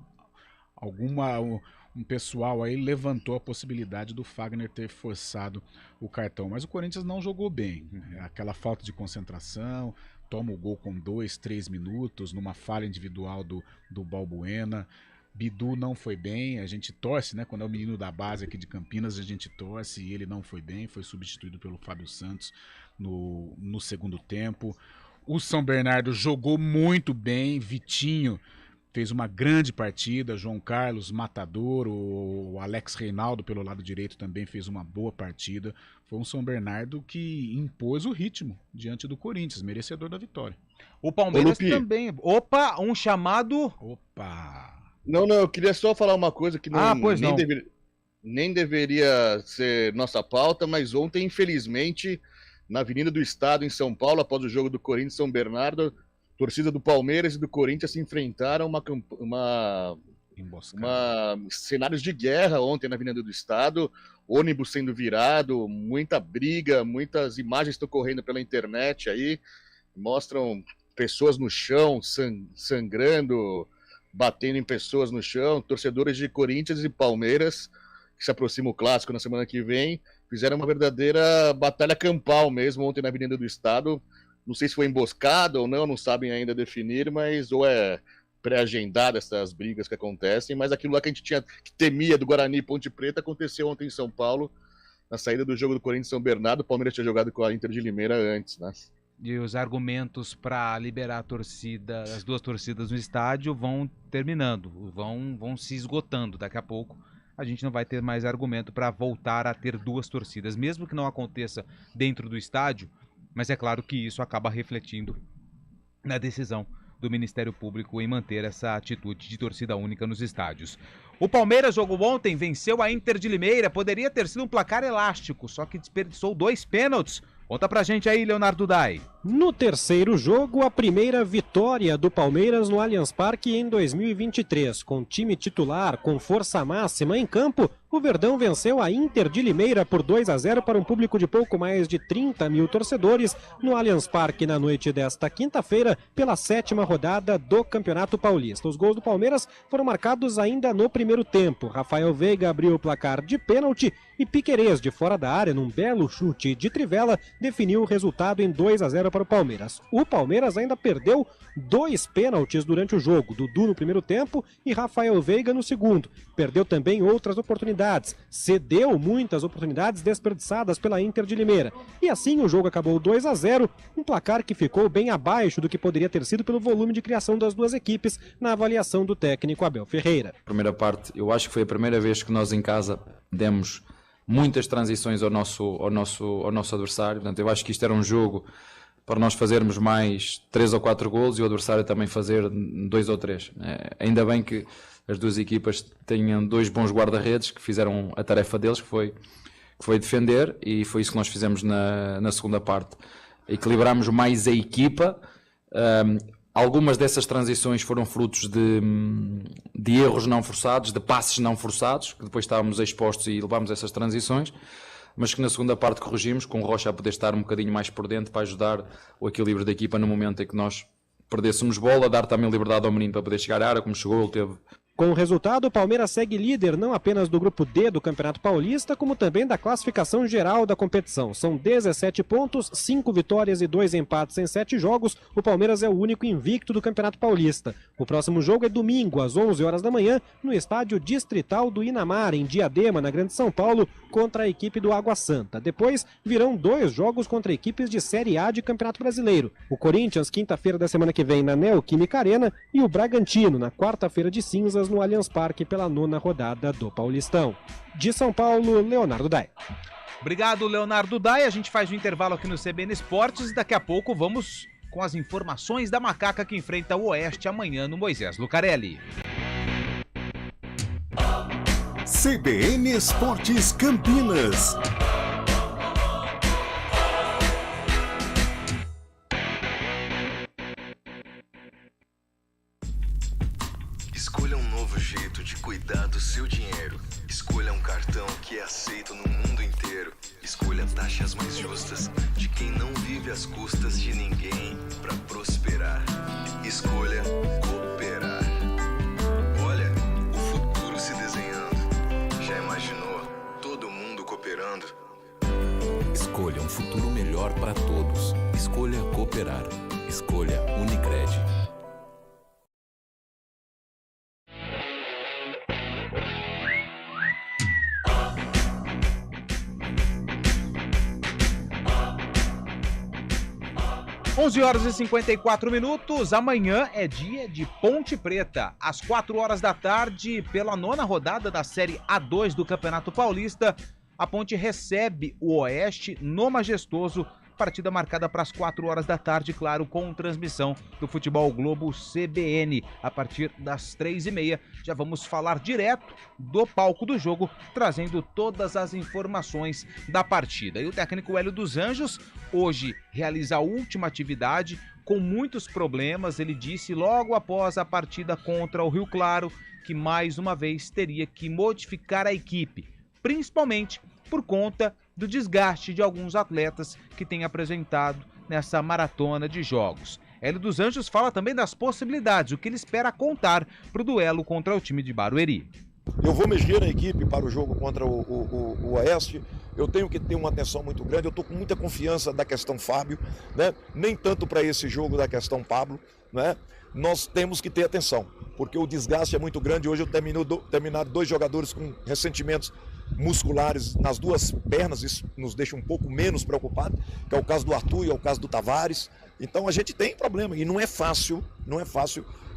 um pessoal aí levantou a possibilidade do Fagner ter forçado o cartão. Mas o Corinthians não jogou bem. Aquela falta de concentração, toma o gol com 2, 3 minutos, numa falha individual do Balbuena. Bidu não foi bem, a gente torce, né? Quando é o menino da base aqui de Campinas, a gente torce e ele não foi bem, foi substituído pelo Fábio Santos no segundo tempo. O São Bernardo jogou muito bem, Vitinho fez uma grande partida, João Carlos, matador, o Alex Reinaldo pelo lado direito também fez uma boa partida. Foi um São Bernardo que impôs o ritmo diante do Corinthians, merecedor da vitória. O Palmeiras também. Opa, um chamado. Opa! Não, eu queria só falar uma coisa que nem deveria ser nossa pauta, mas ontem, infelizmente, na Avenida do Estado, em São Paulo, após o jogo do Corinthians e São Bernardo, torcida do Palmeiras e do Corinthians se enfrentaram cenários de guerra ontem na Avenida do Estado, ônibus sendo virado, muita briga, muitas imagens estão correndo pela internet aí, mostram pessoas no chão, sangrando, batendo em pessoas no chão, torcedores de Corinthians e Palmeiras, que se aproxima o clássico na semana que vem, fizeram uma verdadeira batalha campal mesmo ontem na Avenida do Estado. Não sei se foi emboscada ou não sabem ainda definir, mas ou é pré-agendada essas brigas que acontecem, mas aquilo lá que a gente que temia do Guarani e Ponte Preta aconteceu ontem em São Paulo, na saída do jogo do Corinthians e São Bernardo. O Palmeiras tinha jogado com a Inter de Limeira antes, né? E os argumentos para liberar a torcida, as duas torcidas no estádio vão terminando, vão se esgotando. Daqui a pouco a gente não vai ter mais argumento para voltar a ter duas torcidas, mesmo que não aconteça dentro do estádio. Mas é claro que isso acaba refletindo na decisão do Ministério Público em manter essa atitude de torcida única nos estádios. O Palmeiras jogou ontem, venceu a Inter de Limeira. Poderia ter sido um placar elástico, só que desperdiçou 2 pênaltis. Conta pra gente aí, Leonardo Dai. No terceiro jogo, a primeira vitória do Palmeiras no Allianz Parque em 2023. Com time titular, com força máxima em campo, o Verdão venceu a Inter de Limeira por 2-0 para um público de pouco mais de 30 mil torcedores no Allianz Parque na noite desta quinta-feira, pela 7ª rodada do Campeonato Paulista. Os gols do Palmeiras foram marcados ainda no primeiro tempo. Rafael Veiga abriu o placar de pênalti e Piquerez, de fora da área, num belo chute de trivela, definiu o resultado em 2-0 para o Palmeiras. O Palmeiras ainda perdeu 2 pênaltis durante o jogo, Dudu no primeiro tempo e Rafael Veiga no segundo. Perdeu também outras oportunidades, cedeu muitas oportunidades desperdiçadas pela Inter de Limeira. E assim o jogo acabou 2-0, um placar que ficou bem abaixo do que poderia ter sido pelo volume de criação das duas equipes na avaliação do técnico Abel Ferreira. Primeira parte, eu acho que foi a primeira vez que nós em casa demos muitas transições ao nosso adversário. Portanto, eu acho que isto era um jogo para nós fazermos mais 3 ou 4 golos e o adversário também fazer 2 ou 3. Ainda bem que as duas equipas tenham 2 bons guarda-redes que fizeram a tarefa deles, que foi defender, e foi isso que nós fizemos na segunda parte. Equilibramos mais a equipa. Algumas dessas transições foram frutos de erros não forçados, de passes não forçados, que depois estávamos expostos e levámos essas transições, mas que na segunda parte corrigimos, com o Rocha a poder estar um bocadinho mais por dentro para ajudar o equilíbrio da equipa no momento em que nós perdêssemos bola, dar também liberdade ao menino para poder chegar à área, como chegou, ele teve. Com o resultado, o Palmeiras segue líder não apenas do Grupo D do Campeonato Paulista, como também da classificação geral da competição. São 17 pontos, 5 vitórias e 2 empates em 7 jogos. O Palmeiras é o único invicto do Campeonato Paulista. O próximo jogo é domingo, às 11 horas da manhã, no estádio distrital do Inamar, em Diadema, na Grande São Paulo, contra a equipe do Água Santa. Depois, virão 2 jogos contra equipes de Série A de Campeonato Brasileiro. O Corinthians, quinta-feira da semana que vem, na Neoquímica Arena, e o Bragantino, na quarta-feira de cinzas, no Allianz Parque, pela 9ª rodada do Paulistão. De São Paulo, Leonardo Dai. Obrigado, Leonardo Dai. A gente faz um intervalo aqui no CBN Esportes e daqui a pouco vamos com as informações da Macaca que enfrenta o Oeste amanhã no Moisés Lucarelli. CBN Esportes Campinas. Escolha um novo jeito de cuidar do seu dinheiro. Escolha um cartão que é aceito no mundo inteiro. Escolha taxas mais justas de quem não vive às custas de ninguém para prosperar. Escolha cooperar. Olha, o futuro se desenhando. Já imaginou todo mundo cooperando? Escolha um futuro melhor para todos. Escolha cooperar. Escolha Unicred. Onze horas e 54 minutos, amanhã é dia de Ponte Preta. Às 4 horas da tarde, pela 9ª rodada da Série A2 do Campeonato Paulista, a Ponte recebe o Oeste no Majestoso, partida marcada para as 4 horas da tarde, claro, com transmissão do Futebol Globo CBN. A partir das 3h30, já vamos falar direto do palco do jogo, trazendo todas as informações da partida. E o técnico Hélio dos Anjos, hoje, realiza a última atividade com muitos problemas. Ele disse logo após a partida contra o Rio Claro que mais uma vez teria que modificar a equipe, principalmente por conta do desgaste de alguns atletas que têm apresentado nessa maratona de jogos. Hélio dos Anjos fala também das possibilidades, o que ele espera contar para o duelo contra o time de Barueri. Eu vou mexer na equipe para o jogo contra o Oeste, eu tenho que ter uma atenção muito grande, eu estou com muita confiança da questão Fábio, né? Nem tanto para esse jogo da questão Pablo, né? Nós temos que ter atenção, porque o desgaste é muito grande. Hoje eu terminado 2 jogadores com ressentimentos musculares nas 2 pernas, isso nos deixa um pouco menos preocupado, que é o caso do Arthur e é o caso do Tavares. Então a gente tem problema e não é fácil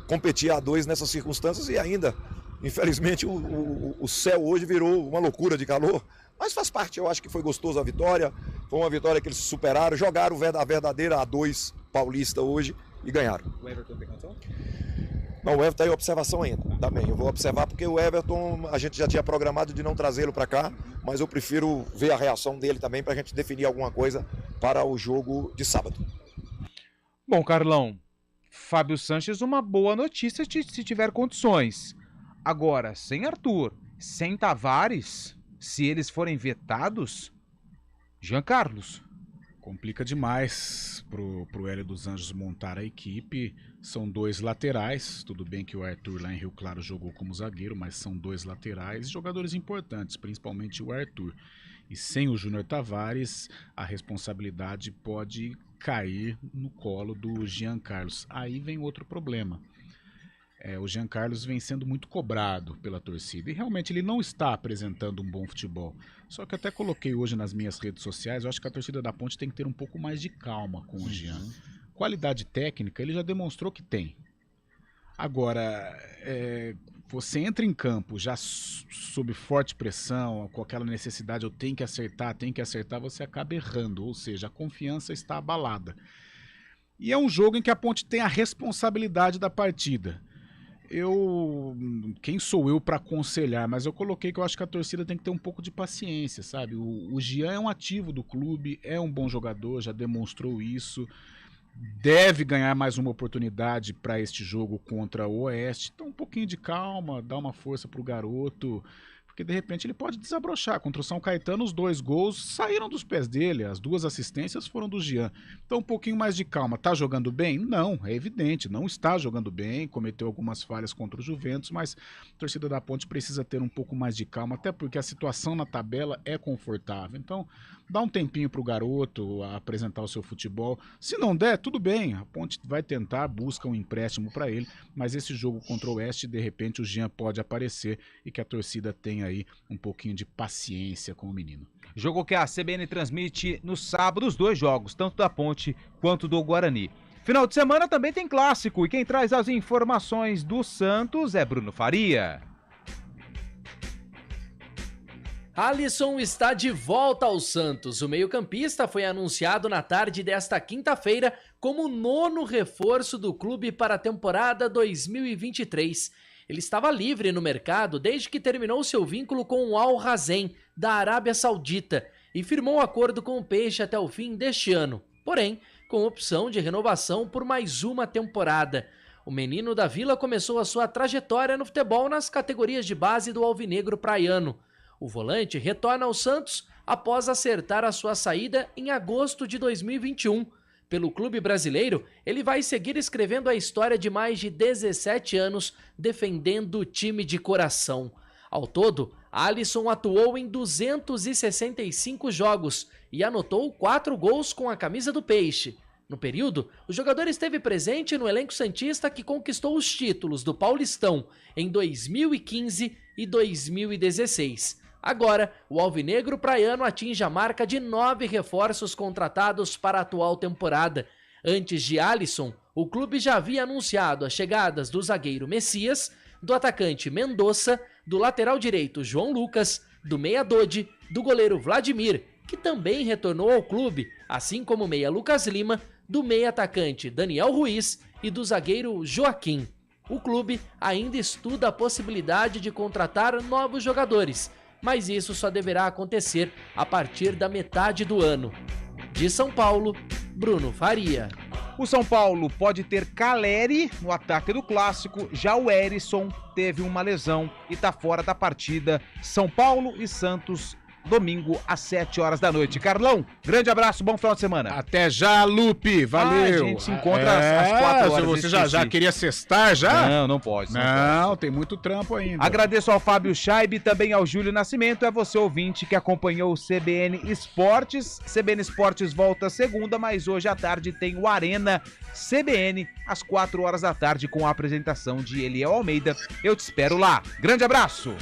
competir a 2 nessas circunstâncias e ainda, infelizmente, o céu hoje virou uma loucura de calor, mas faz parte. Eu acho que foi gostoso a vitória, foi uma vitória que eles superaram, jogaram a verdadeira A2 paulista hoje e ganharam. O Everton tem condição? Não, o Everton está em observação ainda, também. Eu vou observar porque o Everton, a gente já tinha programado de não trazê-lo para cá, mas eu prefiro ver a reação dele também para a gente definir alguma coisa para o jogo de sábado. Bom, Carlão, Fábio Sanches, uma boa notícia se tiver condições. Agora, sem Arthur, sem Tavares, se eles forem vetados, Jean Carlos. Complica demais pro Hélio dos Anjos montar a equipe. São 2 laterais, tudo bem que o Arthur lá em Rio Claro jogou como zagueiro, mas são 2 laterais, jogadores importantes, principalmente o Arthur. E sem o Júnior Tavares, a responsabilidade pode cair no colo do Jean Carlos. Aí vem outro problema. O Jean Carlos vem sendo muito cobrado pela torcida e realmente ele não está apresentando um bom futebol. Só que eu até coloquei hoje nas minhas redes sociais, eu acho que a torcida da Ponte tem que ter um pouco mais de calma com o Jean. Qualidade técnica ele já demonstrou que tem. Agora, você entra em campo já sob forte pressão, com aquela necessidade, eu tenho que acertar, você acaba errando, ou seja, a confiança está abalada. E é um jogo em que a Ponte tem a responsabilidade da partida. Quem sou eu para aconselhar, mas eu coloquei que eu acho que a torcida tem que ter um pouco de paciência, sabe? O Jean é um ativo do clube, é um bom jogador, já demonstrou isso, deve ganhar mais uma oportunidade para este jogo contra o Oeste. Então um pouquinho de calma, dá uma força pro garoto, porque de repente ele pode desabrochar. Contra o São Caetano, os 2 gols saíram dos pés dele, as 2 assistências foram do Jean. Então um pouquinho mais de calma. Tá jogando bem? Não, é evidente, não está jogando bem, cometeu algumas falhas contra o Juventus, mas a torcida da Ponte precisa ter um pouco mais de calma, até porque a situação na tabela é confortável. Então dá um tempinho pro garoto apresentar o seu futebol. Se não der, tudo bem, a Ponte vai tentar, busca um empréstimo para ele, mas esse jogo contra o Oeste, de repente o Jean pode aparecer e que a torcida tenha aí um pouquinho de paciência com o menino. Jogo que a CBN transmite no sábado, os 2 jogos, tanto da Ponte quanto do Guarani. Final de semana também tem clássico e quem traz as informações do Santos é Bruno Faria. Alisson está de volta ao Santos. O meio-campista foi anunciado na tarde desta quinta-feira como o 9º reforço do clube para a temporada 2023. Ele estava livre no mercado desde que terminou seu vínculo com o Al Razen, da Arábia Saudita, e firmou um acordo com o Peixe até o fim deste ano, porém, com opção de renovação por mais uma temporada. O menino da Vila começou a sua trajetória no futebol nas categorias de base do Alvinegro Praiano. O volante retorna ao Santos após acertar a sua saída em agosto de 2021. Pelo clube brasileiro, ele vai seguir escrevendo a história de mais de 17 anos defendendo o time de coração. Ao todo, Alisson atuou em 265 jogos e anotou 4 gols com a camisa do Peixe. No período, o jogador esteve presente no elenco santista que conquistou os títulos do Paulistão em 2015 e 2016. Agora, o Alvinegro Praiano atinge a marca de 9 reforços contratados para a atual temporada. Antes de Alisson, o clube já havia anunciado as chegadas do zagueiro Messias, do atacante Mendonça, do lateral direito João Lucas, do meia Dodi, do goleiro Vladimir, que também retornou ao clube, assim como o meia Lucas Lima, do meia atacante Daniel Ruiz e do zagueiro Joaquim. O clube ainda estuda a possibilidade de contratar novos jogadores, mas isso só deverá acontecer a partir da metade do ano. De São Paulo, Bruno Faria. O São Paulo pode ter Caleri no ataque do Clássico, já o Erisson teve uma lesão e tá fora da partida. São Paulo e Santos, domingo às 7 horas da noite. Carlão, grande abraço, bom final de semana. Até já, Lupe, valeu. A gente se encontra às 4 horas. Você já queria sextar já? Não pode. Não, tem muito trampo ainda. Agradeço ao Fábio Chaib e também ao Júlio Nascimento. É você, ouvinte, que acompanhou o CBN Esportes. CBN Esportes volta segunda, mas hoje à tarde tem o Arena CBN, às 4 horas da tarde, com a apresentação de Eliel Almeida. Eu te espero lá. Grande abraço!